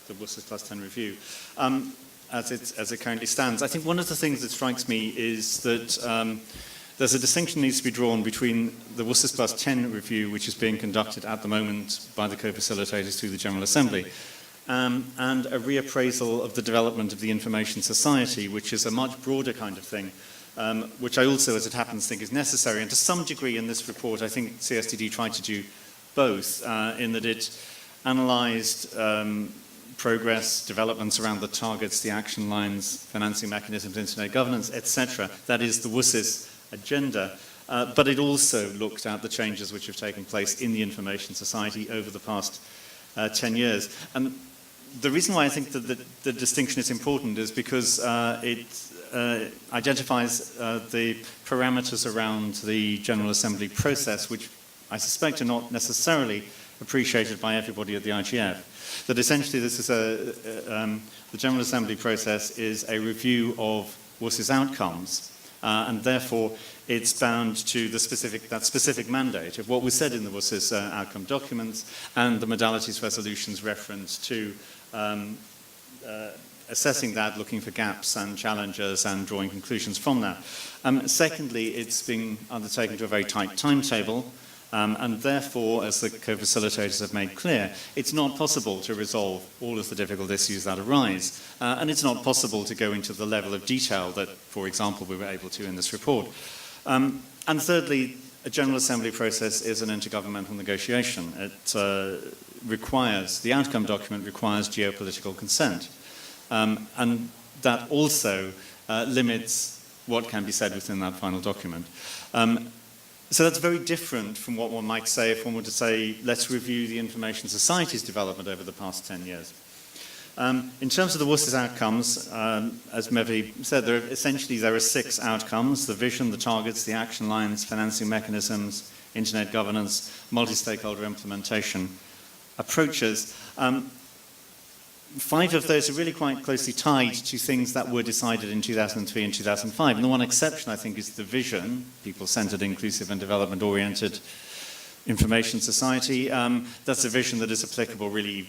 Speaker 4: WCIS Plus 10 review. As it currently stands. I think one of the things that strikes me is that there's a distinction that needs to be drawn between the WCIS Plus 10 review, which is being conducted at the moment by the co-facilitators through the General Assembly, and a reappraisal of the development of the information society, which is a much broader kind of thing, which I also, as it happens, think is necessary. And to some degree in this report, I think CSTD tried to do both, in that it analysed progress, developments around the targets, the action lines, financing mechanisms, internet governance, etc. That is the WCIS agenda. But it also looked at the changes which have taken place in the information society over the past 10 years. And the reason why I think that the distinction is important is because it identifies the parameters around the General Assembly process, which I suspect are not necessarily appreciated by everybody at the IGF. That essentially this is the General Assembly process is a review of WUS's outcomes, and therefore it's bound to that specific mandate of what was said in the WUS's outcome documents and the modalities resolutions reference to assessing that, looking for gaps and challenges and drawing conclusions from that. Secondly, it's being undertaken to a very tight timetable, and therefore, as the co-facilitators have made clear, it's not possible to resolve all of the difficult issues that arise, and it's not possible to go into the level of detail that, for example, we were able to in this report. And thirdly, a General Assembly process is an intergovernmental negotiation. It requires, the outcome document requires geopolitical consent. And that also limits what can be said within that final document. So that's very different from what one might say if one were to say, let's review the information society's development over the past 10 years. In terms of the WUS's outcomes, as Mevi said, there are 6 outcomes: the vision, the targets, the action lines, financing mechanisms, internet governance, multi-stakeholder implementation approaches. 5 of those are really quite closely tied to things that were decided in 2003 and 2005. And the one exception, I think, is the vision, people-centered, inclusive and development-oriented information society. That's a vision that is applicable really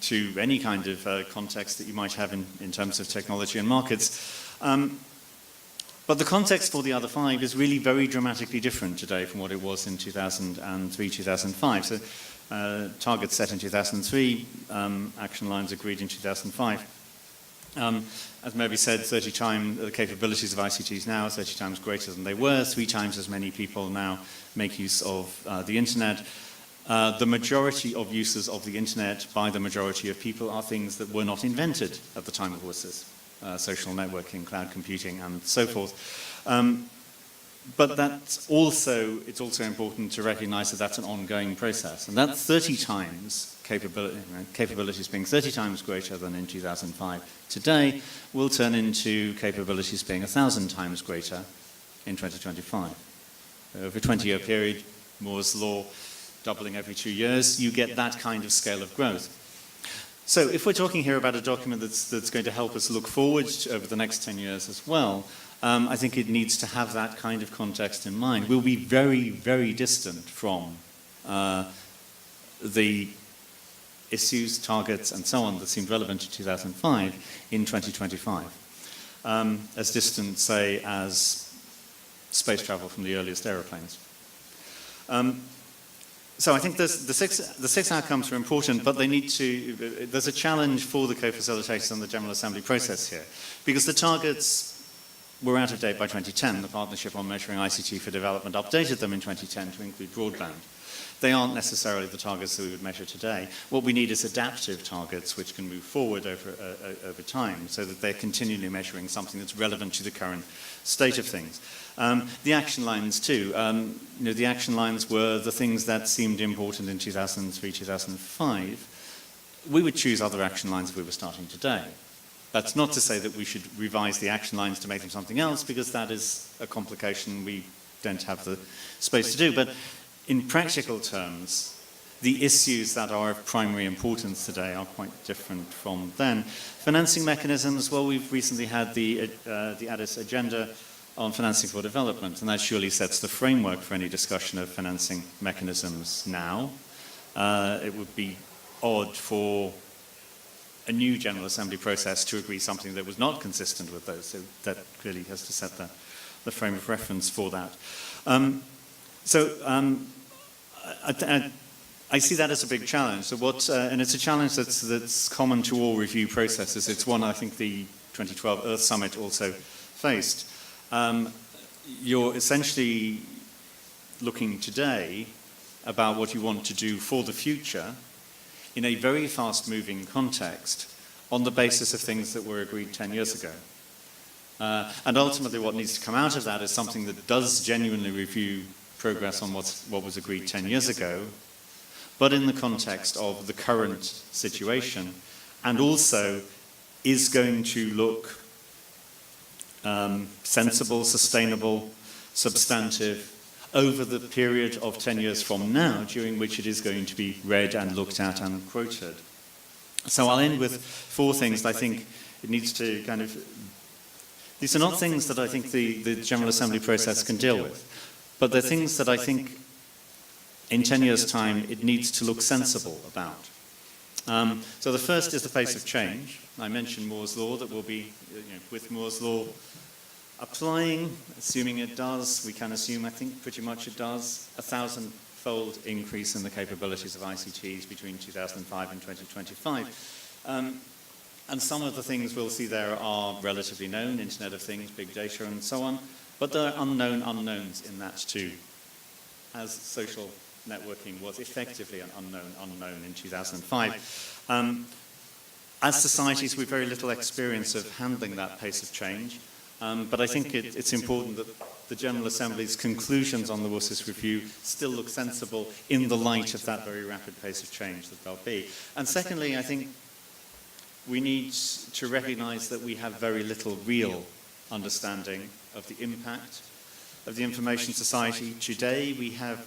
Speaker 4: to any kind of context that you might have in terms of technology and markets. But the context for the other 5 is really very dramatically different today from what it was in 2003, 2005. So targets set in 2003, action lines agreed in 2005. As Mevi said, 30 times the capabilities of ICTs now are 30 times greater than they were. 3 times as many people now make use of the internet. The majority of uses of the internet by the majority of people are things that were not invented at the time of WUS's. Social networking, cloud computing, and so forth. But it's also important to recognize that that's an ongoing process. And that 30 times capabilities being 30 times greater than in 2005 today will turn into capabilities being 1,000 times greater in 2025. Over a 20-year period, Moore's law doubling every 2 years, you get that kind of scale of growth. So if we're talking here about a document that's going to help us look forward over the next 10 years as well, I think it needs to have that kind of context in mind. We'll be very, very distant from the issues, targets, and so on that seemed relevant in 2005 in 2025. As distant, say, as space travel from the earliest aeroplanes. So I think the six outcomes are important, but there's a challenge for the co-facilitators on the General Assembly process here, because the targets were out of date by 2010. The Partnership on Measuring ICT for Development updated them in 2010 to include broadband. They aren't necessarily the targets that we would measure today. What we need is adaptive targets which can move forward over time so that they're continually measuring something that's relevant to the current state of things. The action lines too. The action lines were the things that seemed important in 2003, 2005. We would choose other action lines if we were starting today. That's not to say that we should revise the action lines to make them something else, because that is a complication we don't have the space to do. But in practical terms, the issues that are of primary importance today are quite different from then. Financing mechanisms, well, we've recently had the Addis Agenda on financing for development, and that surely sets the framework for any discussion of financing mechanisms now. It would be odd for a new General Assembly process to agree something that was not consistent with those, so that clearly has to set the frame of reference for that. I see that as a big challenge. So and it's a challenge that's common to all review processes. It's one I think the 2012 Earth Summit also faced. You're essentially looking today about what you want to do for the future in a very fast-moving context on the basis of things that were agreed 10 years ago. And ultimately what needs to come out of that is something that does genuinely review progress on what was agreed 10 years ago, but in the context of the current situation, and also is going to look sensible, sustainable, substantive, over the period of 10 years from now, during which it is going to be read and looked at and quoted. So I'll end with 4 things that I think it needs to kind of... These are not things that I think the General Assembly process can deal with, but they're things that I think in 10 years' time it needs to look sensible about. So the first is the pace of change. I mentioned Moore's Law, that will be, with Moore's Law applying, assuming it does, we can assume, I think pretty much it does, 1,000-fold increase in the capabilities of ICTs between 2005 and 2025. And some of the things we'll see there are relatively known, Internet of Things, big data and so on, but there are unknown unknowns in that too, as social networking was effectively an unknown in 2005. As societies, we've very little experience of handling that pace of change, but I think it's important that the General Assembly's conclusions on the WSIS review still look sensible in the light of that very rapid pace of change that there'll be. And secondly, I think we need to recognise that we have very little real understanding of the impact of the information society. Today, we have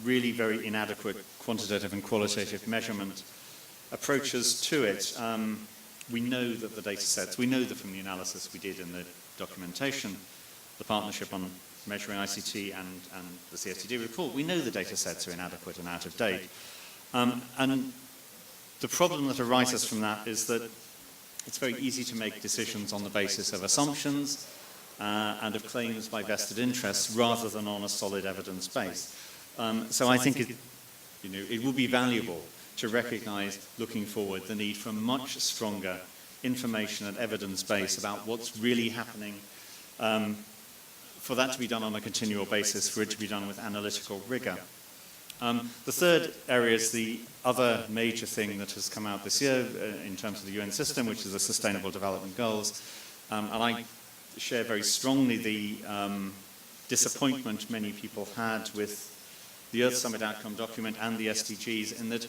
Speaker 4: really very inadequate quantitative and qualitative measurement approaches to it. We know that the data sets, we know that from the analysis we did in the documentation, the Partnership on Measuring ICT and the CSTD report, we know the data sets are inadequate and out of date. And the problem that arises from that is that it's very easy to make decisions on the basis of assumptions and of claims by vested interests rather than on a solid evidence base. So I think it will be valuable to recognise, looking forward, the need for a much stronger information and evidence base about what's really happening, for that to be done on a continual basis, for it to be done with analytical rigour. The third area is the other major thing that has come out this year in terms of the UN system, which is the Sustainable Development Goals. And I share very strongly the disappointment many people had with the Earth Summit outcome document and the SDGs, in that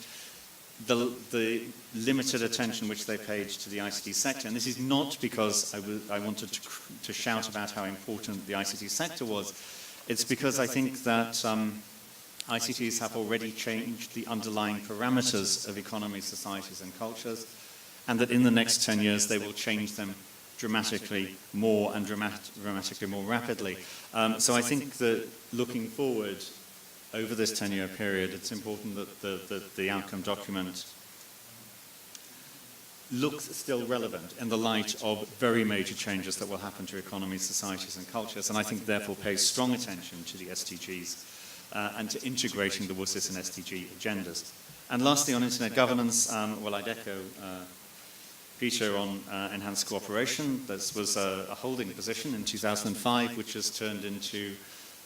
Speaker 4: the limited attention which they paid to the ICT sector. And this is not because I wanted to shout about how important the ICT sector was. It's because I think that ICTs have already changed the underlying parameters of economies, societies and cultures, and that in the next 10 years they will change them dramatically more and dramatically more rapidly. So I think that looking forward over this 10-year period, it's important that the outcome document looks still relevant in the light of very major changes that will happen to economies, societies and cultures, and I think therefore pays strong attention to the SDGs and to integrating the WSIS and SDG agendas. And lastly, on internet governance, well, I'd echo Peter on enhanced cooperation. This was a holding position in 2005, which has turned into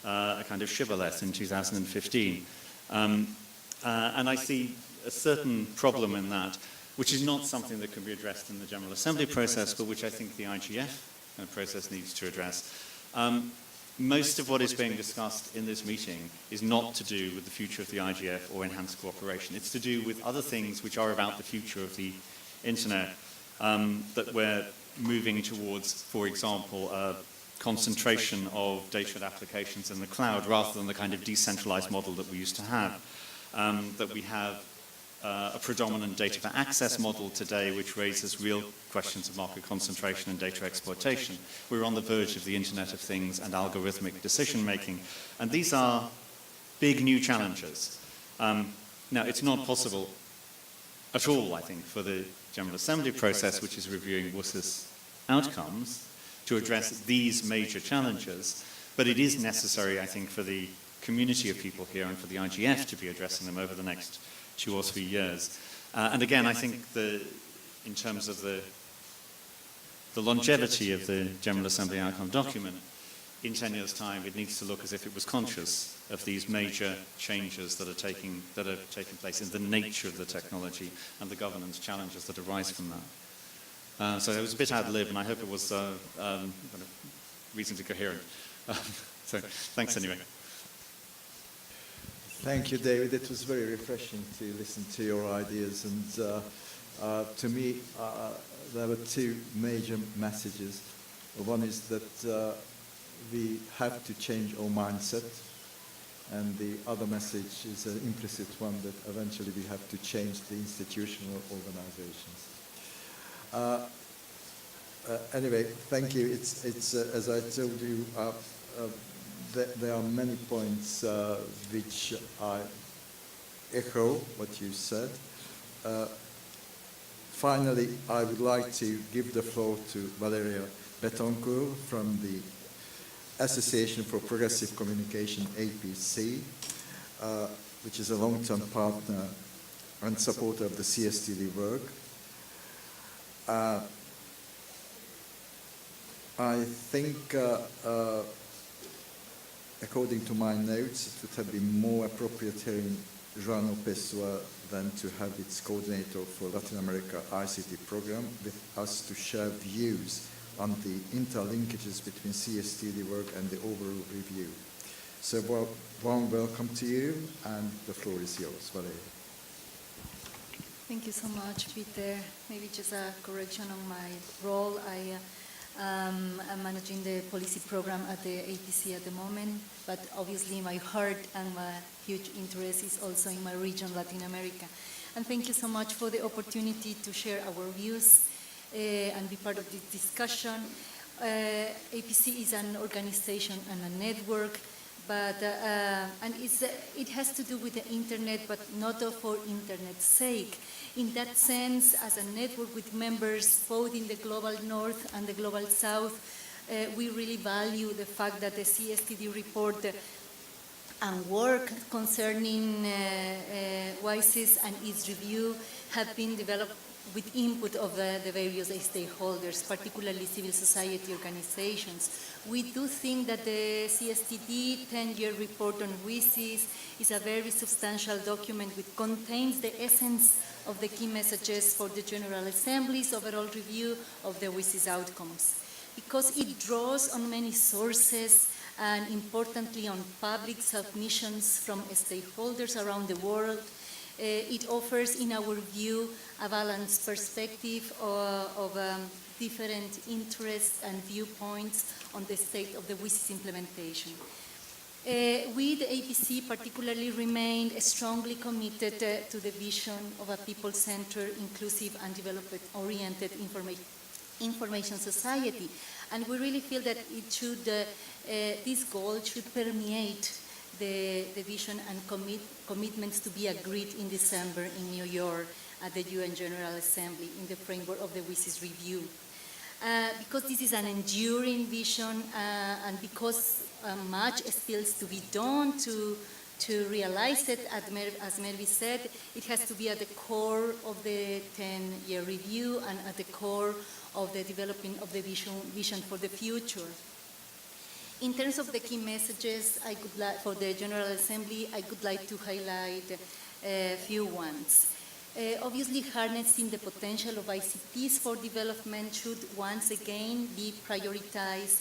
Speaker 4: a kind of shibboleth in 2015. And I see a certain problem in that, which is not something that can be addressed in the General Assembly process, but which I think the IGF process needs to address. Most of what is being discussed in this meeting is not to do with the future of the IGF or enhanced cooperation. It's to do with other things which are about the future of the internet, that we're moving towards, for example, a concentration of data and applications in the cloud rather than the kind of decentralized model that we used to have. That we have a predominant data for access model today, which raises real questions of market concentration and data exploitation. We're on the verge of the Internet of Things and algorithmic decision making, and these are big new challenges. Now, it's not possible at all, I think, for the General Assembly process, which is reviewing WSIS outcomes, to address these major challenges, but it is necessary, I think, for the community of people here and for the IGF to be addressing them over the next 2 or 3 years. And again, I think in terms of the longevity of the General Assembly outcome document, in 10 years' time, it needs to look as if it was conscious of these major changes that are taking place in the nature of the technology and the governance challenges that arise from that. So it was a bit ad-lib, and I hope it was reasonably coherent. So thanks anyway.
Speaker 2: Thank you, David. It was very refreshing to listen to your ideas, and to me, there were 2 major messages. One is that we have to change our mindset And the other message is an implicit one that eventually we have to change the institutional organizations. Anyway, thank you. It's as I told you, there are many points which I echo what you said. Finally, I would like to give the floor to Valeria Betancourt from the Association for Progressive Communication, APC, which is a long-term partner and supporter of the CSTD work. I think, according to my notes, it would have been more appropriate hearing João Pessoa than to have its coordinator for Latin America ICT program with us to share views on the interlinkages between CSTD work and the overall review. So warm welcome to you, and the floor is yours, Valeria.
Speaker 5: Thank you so much, Peter. Maybe just a correction on my role. I'm managing the policy program at the APC at the moment, but obviously my heart and my huge interest is also in my region, Latin America. And thank you so much for the opportunity to share our views and be part of this discussion. APC is an organization and a network, but it has to do with the internet, but not for internet's sake. In that sense, as a network with members both in the global north and the global south, we really value the fact that the CSTD report and work concerning WISES and its review have been developed with input of the various stakeholders, particularly civil society organizations. We do think that the CSTD 10-year report on WISES is a very substantial document which contains the essence of the key messages for the General Assembly's overall review of the WISES outcomes. Because it draws on many sources and importantly on public submissions from stakeholders around the world, it offers, in our view, a balanced perspective of different interests and viewpoints on the state of the WISES implementation. We, the APC, particularly remain strongly committed to the vision of a people-centered, inclusive, and development-oriented information society. And we really feel that it should, this goal should permeate the vision and commitments to be agreed in December in New York at the UN General Assembly in the framework of the WISES review. Because this is an enduring vision and because much still is to be done to realize it, as Mervi said, it has to be at the core of the 10-year review and at the core of the developing of the vision for the future. In terms of the key messages for the General Assembly, I would like to highlight a few ones. Obviously, harnessing the potential of ICTs for development should once again be prioritized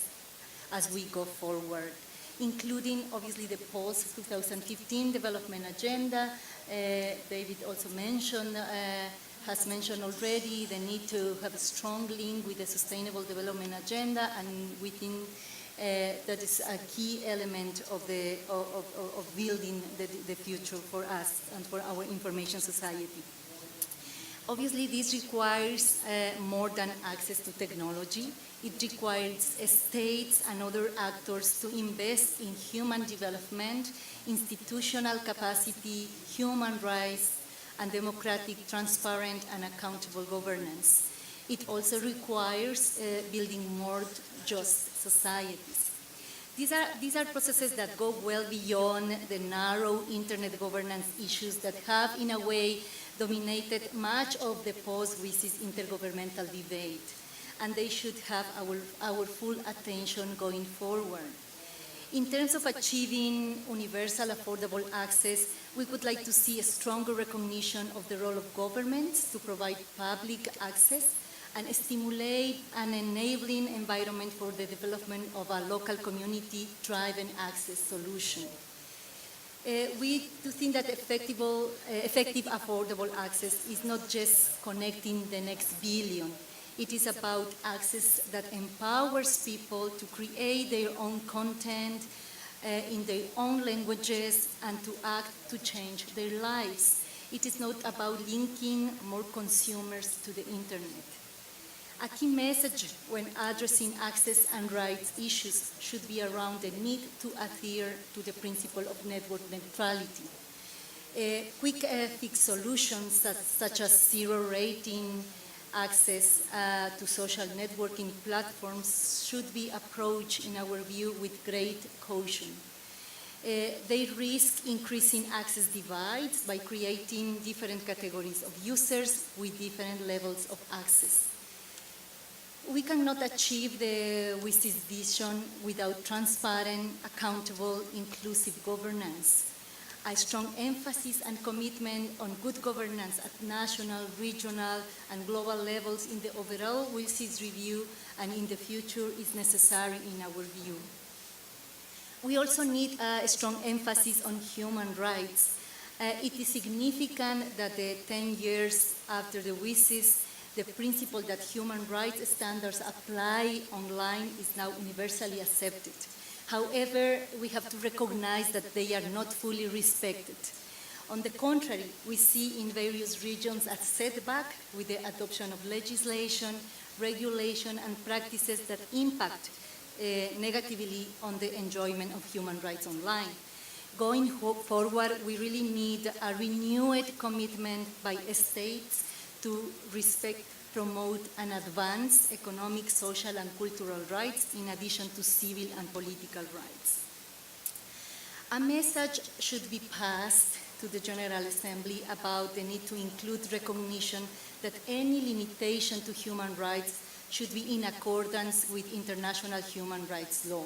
Speaker 5: as we go forward, including obviously the post-2015 development agenda. David also has mentioned already the need to have a strong link with the Sustainable Development Agenda, and we think that is a key element of building the future for us and for our information society. Obviously, this requires more than access to technology. It requires states and other actors to invest in human development, institutional capacity, human rights, and democratic, transparent, and accountable governance. It also requires building more just societies. These are processes that go well beyond the narrow internet governance issues that have, in a way, dominated much of the post-WISES intergovernmental debate, and they should have our full attention going forward. In terms of achieving universal affordable access, we would like to see a stronger recognition of the role of governments to provide public access and stimulate an enabling environment for the development of a local community-driven access solution. We do think that effective affordable access is not just connecting the next billion. It is about access that empowers people to create their own content, in their own languages and to act to change their lives. It is not about linking more consumers to the internet. A key message when addressing access and rights issues should be around the need to adhere to the principle of network neutrality. Quick fix solutions such as zero rating access to social networking platforms should be approached, in our view, with great caution. They risk increasing access divides by creating different categories of users with different levels of access. We cannot achieve the WC's vision without transparent, accountable, inclusive governance. A strong emphasis and commitment on good governance at national, regional, and global levels in the overall WC's review and in the future is necessary in our view. We also need a strong emphasis on human rights. It is significant that 10 years after the WC's, the principle that human rights standards apply online is now universally accepted. However, we have to recognize that they are not fully respected. On the contrary, we see in various regions a setback with the adoption of legislation, regulation, and practices that impact negatively on the enjoyment of human rights online. Going forward, we really need a renewed commitment by states to respect, promote, and advance economic, social, and cultural rights in addition to civil and political rights. A message should be passed to the General Assembly about the need to include recognition that any limitation to human rights should be in accordance with international human rights law.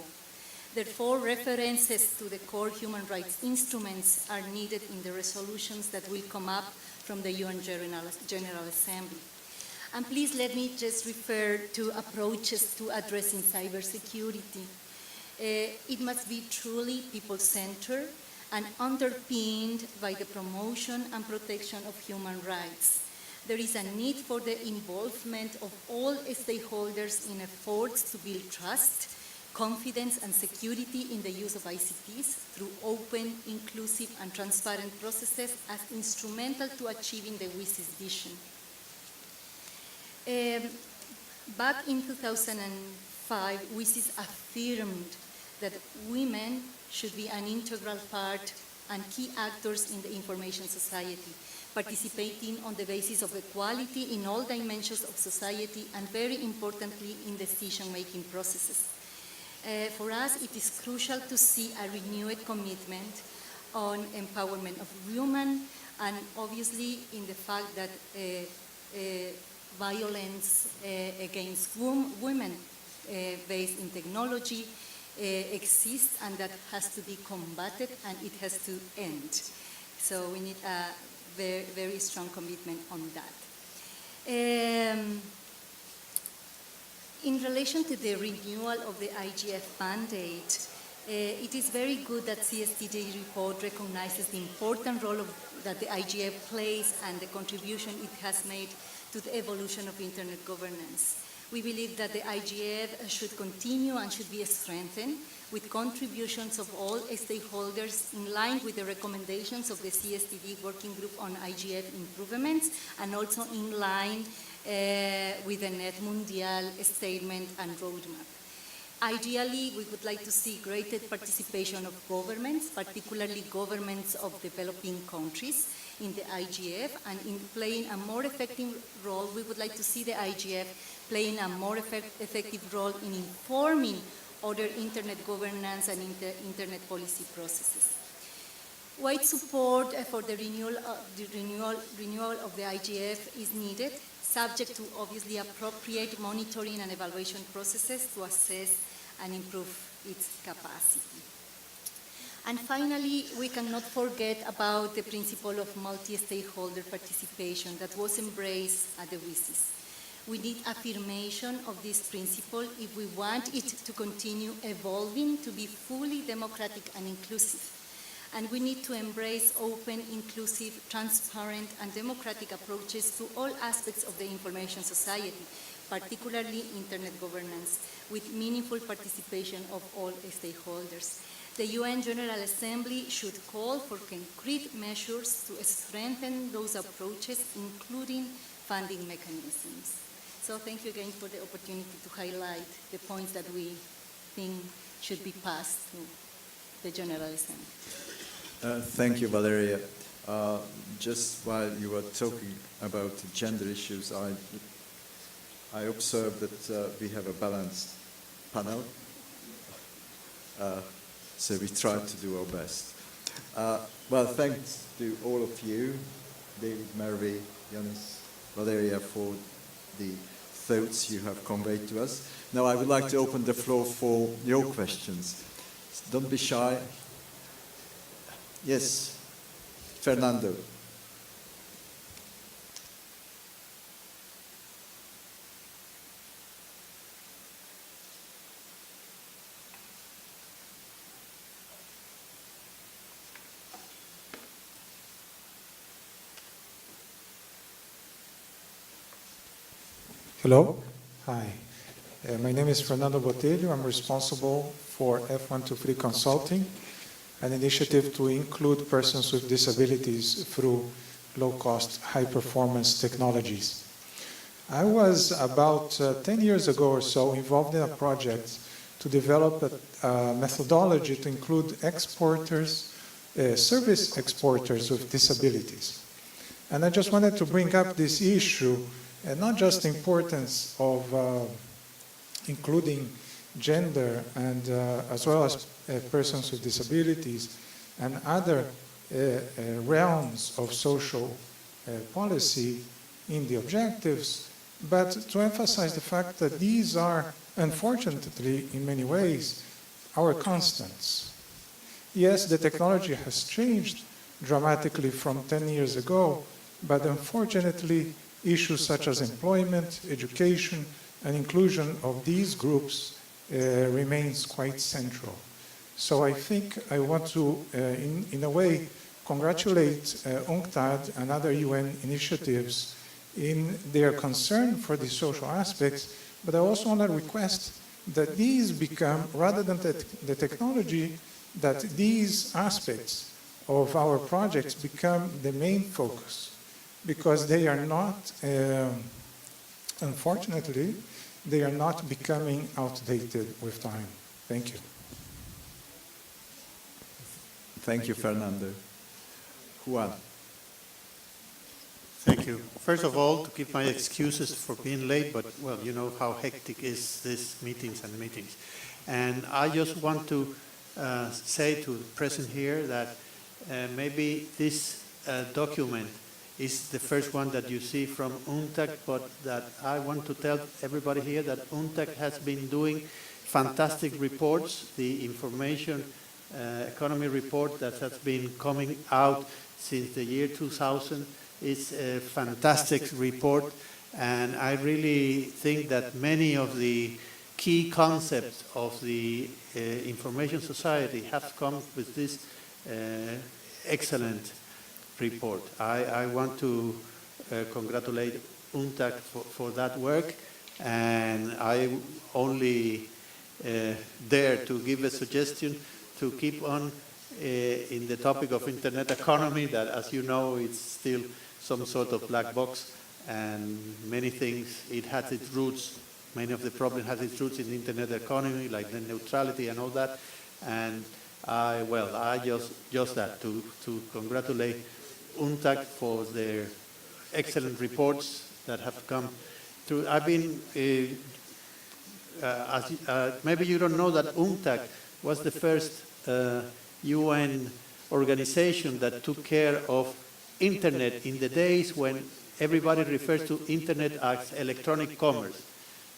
Speaker 5: Therefore, references to the core human rights instruments are needed in the resolutions that will come up from the UN General Assembly. And please let me just refer to approaches to addressing cybersecurity. It must be truly people-centered and underpinned by the promotion and protection of human rights. There is a need for the involvement of all stakeholders in efforts to build trust, confidence, and security in the use of ICTs through open, inclusive, and transparent processes as instrumental to achieving the WC's vision. Back in 2005, WC's affirmed that women should be an integral part and key actors in the information society, participating on the basis of equality in all dimensions of society and, very importantly, in decision-making processes. For us, it is crucial to see a renewed commitment on empowerment of women, and obviously in the fact that violence against women based in technology exists, and that has to be combated and it has to end. So we need a very, very strong commitment on that. In relation to the renewal of the IGF mandate, it is very good that CSTD report recognizes the important role that the IGF plays and the contribution it has made to the evolution of internet governance. We believe that the IGF should continue and should be strengthened with contributions of all stakeholders in line with the recommendations of the CSTD Working Group on IGF improvements, and also in line with the Net Mundial statement and roadmap. Ideally, we would like to see greater participation of governments, particularly governments of developing countries, in the IGF, and in playing a more effective role. We would like to see the IGF playing a more effective role in informing other internet governance and internet policy processes. Wide support for the renewal of the IGF is needed, subject to obviously appropriate monitoring and evaluation processes to assess and improve its capacity. And finally, we cannot forget about the principle of multi-stakeholder participation that was embraced at the WC's. We need affirmation of this principle if we want it to continue evolving to be fully democratic and inclusive. And we need to embrace open, inclusive, transparent, and democratic approaches to all aspects of the information society, particularly internet governance, with meaningful participation of all stakeholders. The UN General Assembly should call for concrete measures to strengthen those approaches, including funding mechanisms. So thank you again for the opportunity to highlight the points that we think should be passed to the General Assembly.
Speaker 2: Thank you, Valeria. Just while you were talking about gender issues, I observed that we have a balanced panel. So we tried to do our best. Well, thanks to all of you, David, Merve, Yanis, Valeria, for the thoughts you have conveyed to us. Now I would like to open the floor for your questions. Don't be shy. Yes, Fernando.
Speaker 6: Hello. Hi. My name is Fernando Botelho. I'm responsible for F123 Consulting, an initiative to include persons with disabilities through low-cost, high-performance technologies. I was about 10 years ago or so involved in a project to develop a methodology to include exporters, service exporters with disabilities. And I just wanted to bring up this issue, and not just the importance of including gender and as well as persons with disabilities and other realms of social policy in the objectives, but to emphasize the fact that these are, unfortunately, in many ways, our constants. Yes, the technology has changed dramatically from 10 years ago, but unfortunately, issues such as employment, education, and inclusion of these groups remains quite central. So I think I want to, in a way, congratulate Unctad and other UN initiatives in their concern for the social aspects, but I also want to request that these become, rather than the technology, that these aspects of our projects become the main focus, because they are not, unfortunately, they are not becoming outdated with time. Thank you.
Speaker 2: Thank you, Fernando. Juan.
Speaker 7: Thank you. First of all, to give my excuses for being late, but, well, you know how hectic is this meetings and meetings. And I just want to say to the present here that maybe this document is the first one that you see from Unctad, but that I want to tell everybody here that Unctad has been doing fantastic reports. The information economy report that has been coming out since the year 2000 is a fantastic report, and I really think that many of the key concepts of the information society have come with this excellent report. I want to congratulate Unctad for that work, and I only dare to give a suggestion to keep on in the topic of internet economy, that, as you know, it's still some sort of black box, and many things, it has its roots, many of the problems has its roots in the internet economy, like the neutrality and all that, and I just that, to congratulate Unctad for their excellent reports that have come through. I've been, maybe you don't know that Unctad was the first UN organization that took care of internet in the days when everybody refers to internet as electronic commerce.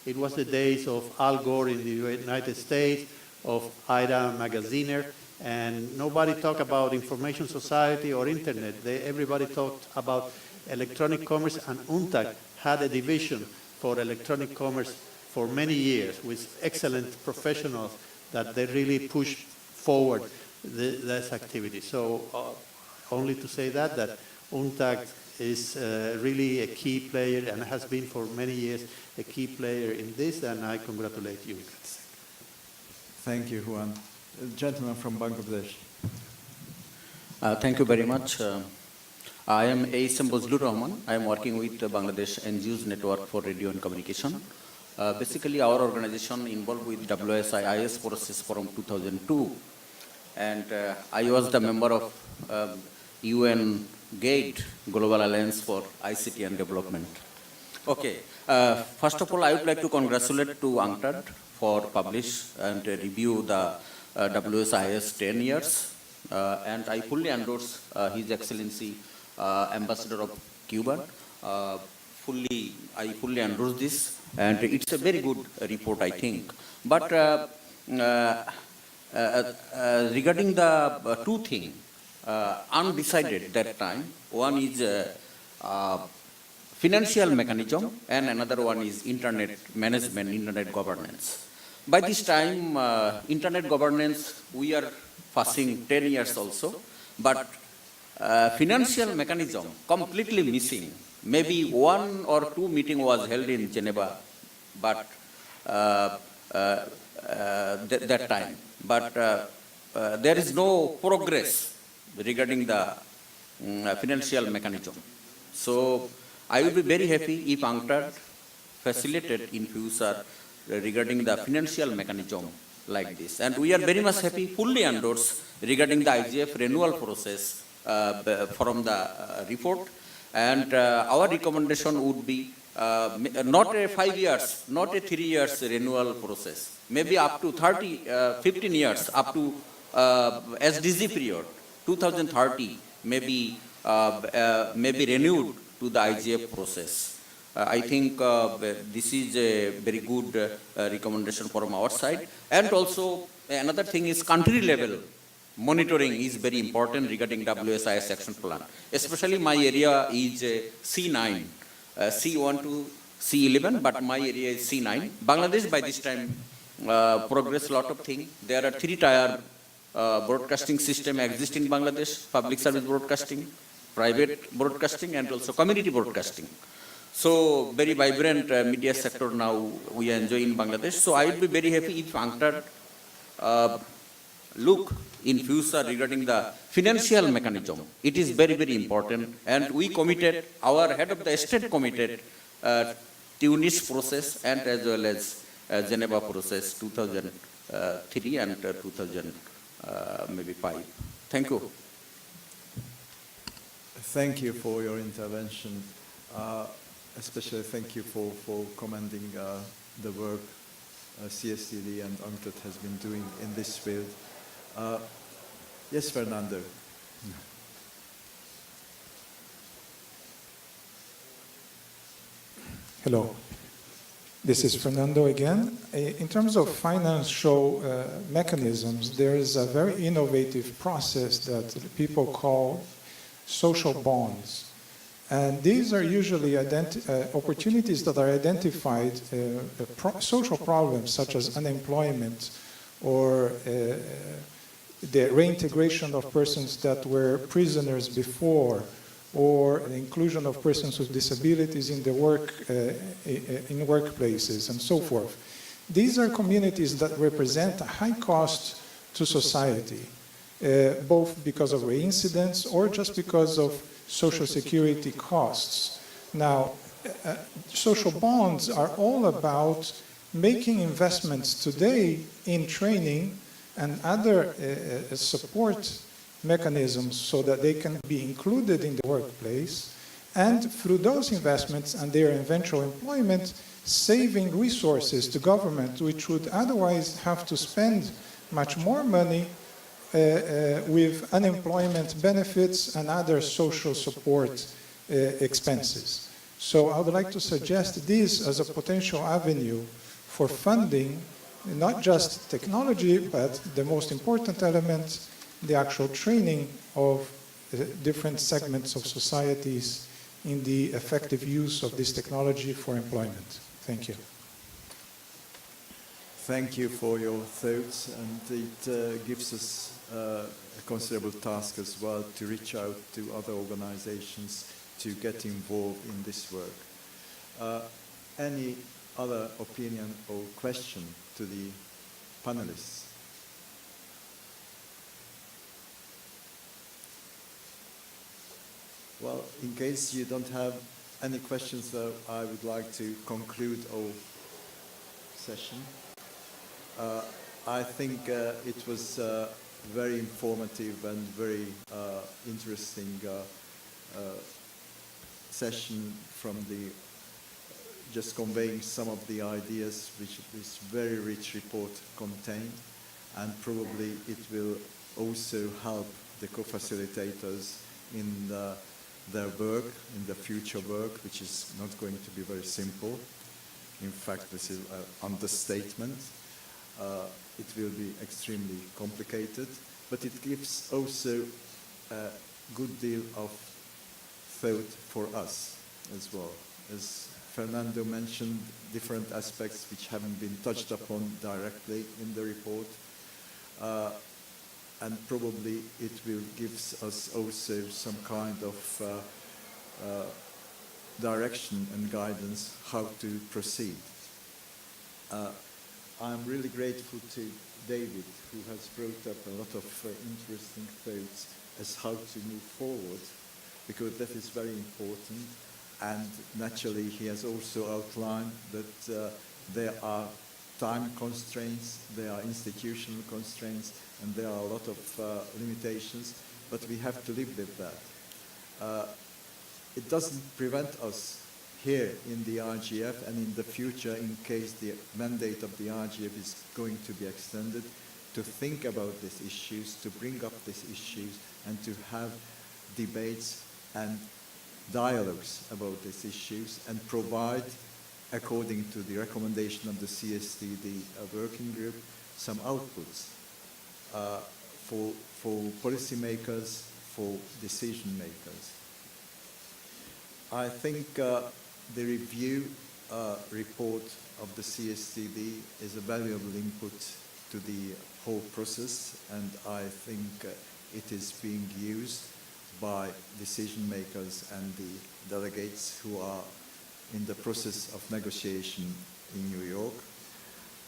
Speaker 7: It was the days of Al Gore in the United States, of Ira Magaziner, and nobody talked about information society or internet. Everybody talked about electronic commerce, and Unctad had a division for electronic commerce for many years with excellent professionals that they really pushed forward this activity. So only to say that Unctad is really a key player and has been for many years a key player in this, and I congratulate you.
Speaker 2: Thank you, Juan. Gentleman from Bangladesh.
Speaker 8: Thank you very much. I am A.S.M. Bozlur Rahman. I am working with the Bangladesh NGOs Network for Radio and Communication. Basically, our organization involved with WSIS process from 2002. And I was the member of UN GATE, Global Alliance for ICT and Development. Okay. First of all, I would like to congratulate to Unctad for publish and review the WSIS 10 years. And I fully endorse His Excellency Ambassador of Cuba. I fully endorse this, and it's a very good report, I think. But regarding the two things, undecided that time, one is financial mechanism, and another one is internet management, internet governance. By this time, internet governance, we are passing 10 years also, but financial mechanism completely missing. Maybe 1 or 2 meeting was held in Geneva, but that time. But there is no progress regarding the financial mechanism. So I will be very happy if Unctad facilitated in future regarding the financial mechanism like this. And we are very much happy, fully endorse regarding the IGF renewal process from the report. And our recommendation would be not a 5 years, not a 3 years renewal process, maybe up to 15 years, up to SDG period, 2030, maybe renewed to the IGF process. I think this is a very good recommendation from our side. And also another thing is country level monitoring is very important regarding WSIS action plan. Especially my area is C9, C1 to C11, but my area is C9. Bangladesh by this time progressed a lot of things. There are 3-tier broadcasting system exist in Bangladesh: public service broadcasting, private broadcasting, and also community broadcasting. So very vibrant media sector now we enjoy in Bangladesh. So I would be very happy if Unctad look in future regarding the financial mechanism. It is very, very important. And we committed, our head of the state committed Tunis process and as well as Geneva process 2003 and 2005. Thank you.
Speaker 2: Thank you for your intervention. Especially thank you for commending the work CSTD and Unctad has been doing in this field. Yes, Fernando.
Speaker 6: Hello. This is Fernando again. In terms of financial mechanisms, there is a very innovative process that people call social bonds. And these are usually opportunities that are identified, social problems such as unemployment or the reintegration of persons that were prisoners before, or the inclusion of persons with disabilities in the in workplaces and so forth. These are communities that represent a high cost to society, both because of reincidence or just because of social security costs. Now, social bonds are all about making investments today in training and other support mechanisms so that they can be included in the workplace, and through those investments and their eventual employment, saving resources to government, which would otherwise have to spend much more money with unemployment benefits and other social support expenses. So I would like to suggest this as a potential avenue for funding, not just technology, but the most important element, the actual training of different segments of societies in the effective use of this technology for employment. Thank you.
Speaker 2: Thank you for your thoughts, and it gives us a considerable task as well to reach out to other organizations to get involved in this work. Any other opinion or question to the panelists? Well, in case you don't have any questions, though, I would like to conclude our session. I think it was very informative and very interesting session from the just conveying some of the ideas which this very rich report contained, and probably it will also help the co-facilitators in their work, in the future work, which is not going to be very simple. In fact, this is an understatement. It will be extremely complicated, but it gives also a good deal of thought for us as well. As Fernando mentioned, different aspects which haven't been touched upon directly in the report, and probably it will give us also some kind of direction and guidance how to proceed. I'm really grateful to David, who has brought up a lot of interesting thoughts as how to move forward, because that is very important. And naturally, he has also outlined that there are time constraints, there are institutional constraints, and there are a lot of limitations, but we have to live with that. It doesn't prevent us here in the RGF and in the future, in case the mandate of the RGF is going to be extended, to think about these issues, to bring up these issues, and to have debates and dialogues about these issues, and provide, according to the recommendation of the CSTD working group, some outputs for policymakers, for decision makers. I think the review report of the CSTD is a valuable input to the whole process, and I think it is being used by decision makers and the delegates who are in the process of negotiation in New York.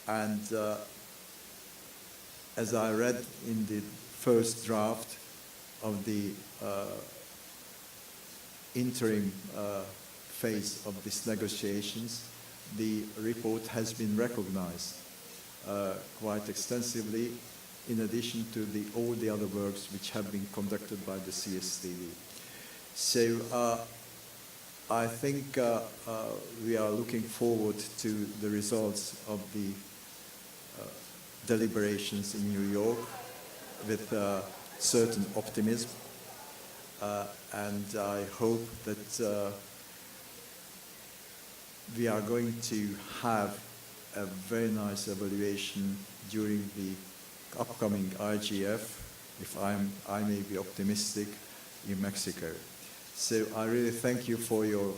Speaker 2: And as I read in the first draft of the interim phase of these negotiations, the report has been recognized quite extensively, in addition to all the other works which have been conducted by the CSTD. So I think we are looking forward to the results of the deliberations in New York with certain optimism, and I hope that we are going to have a very nice evaluation during the upcoming IGF, if I may be optimistic, in Mexico. So I really thank you for your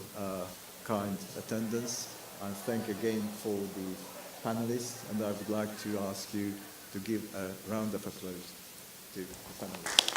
Speaker 2: kind attendance. I thank again for the panelists, and I would like to ask you to give a round of applause to the panelists.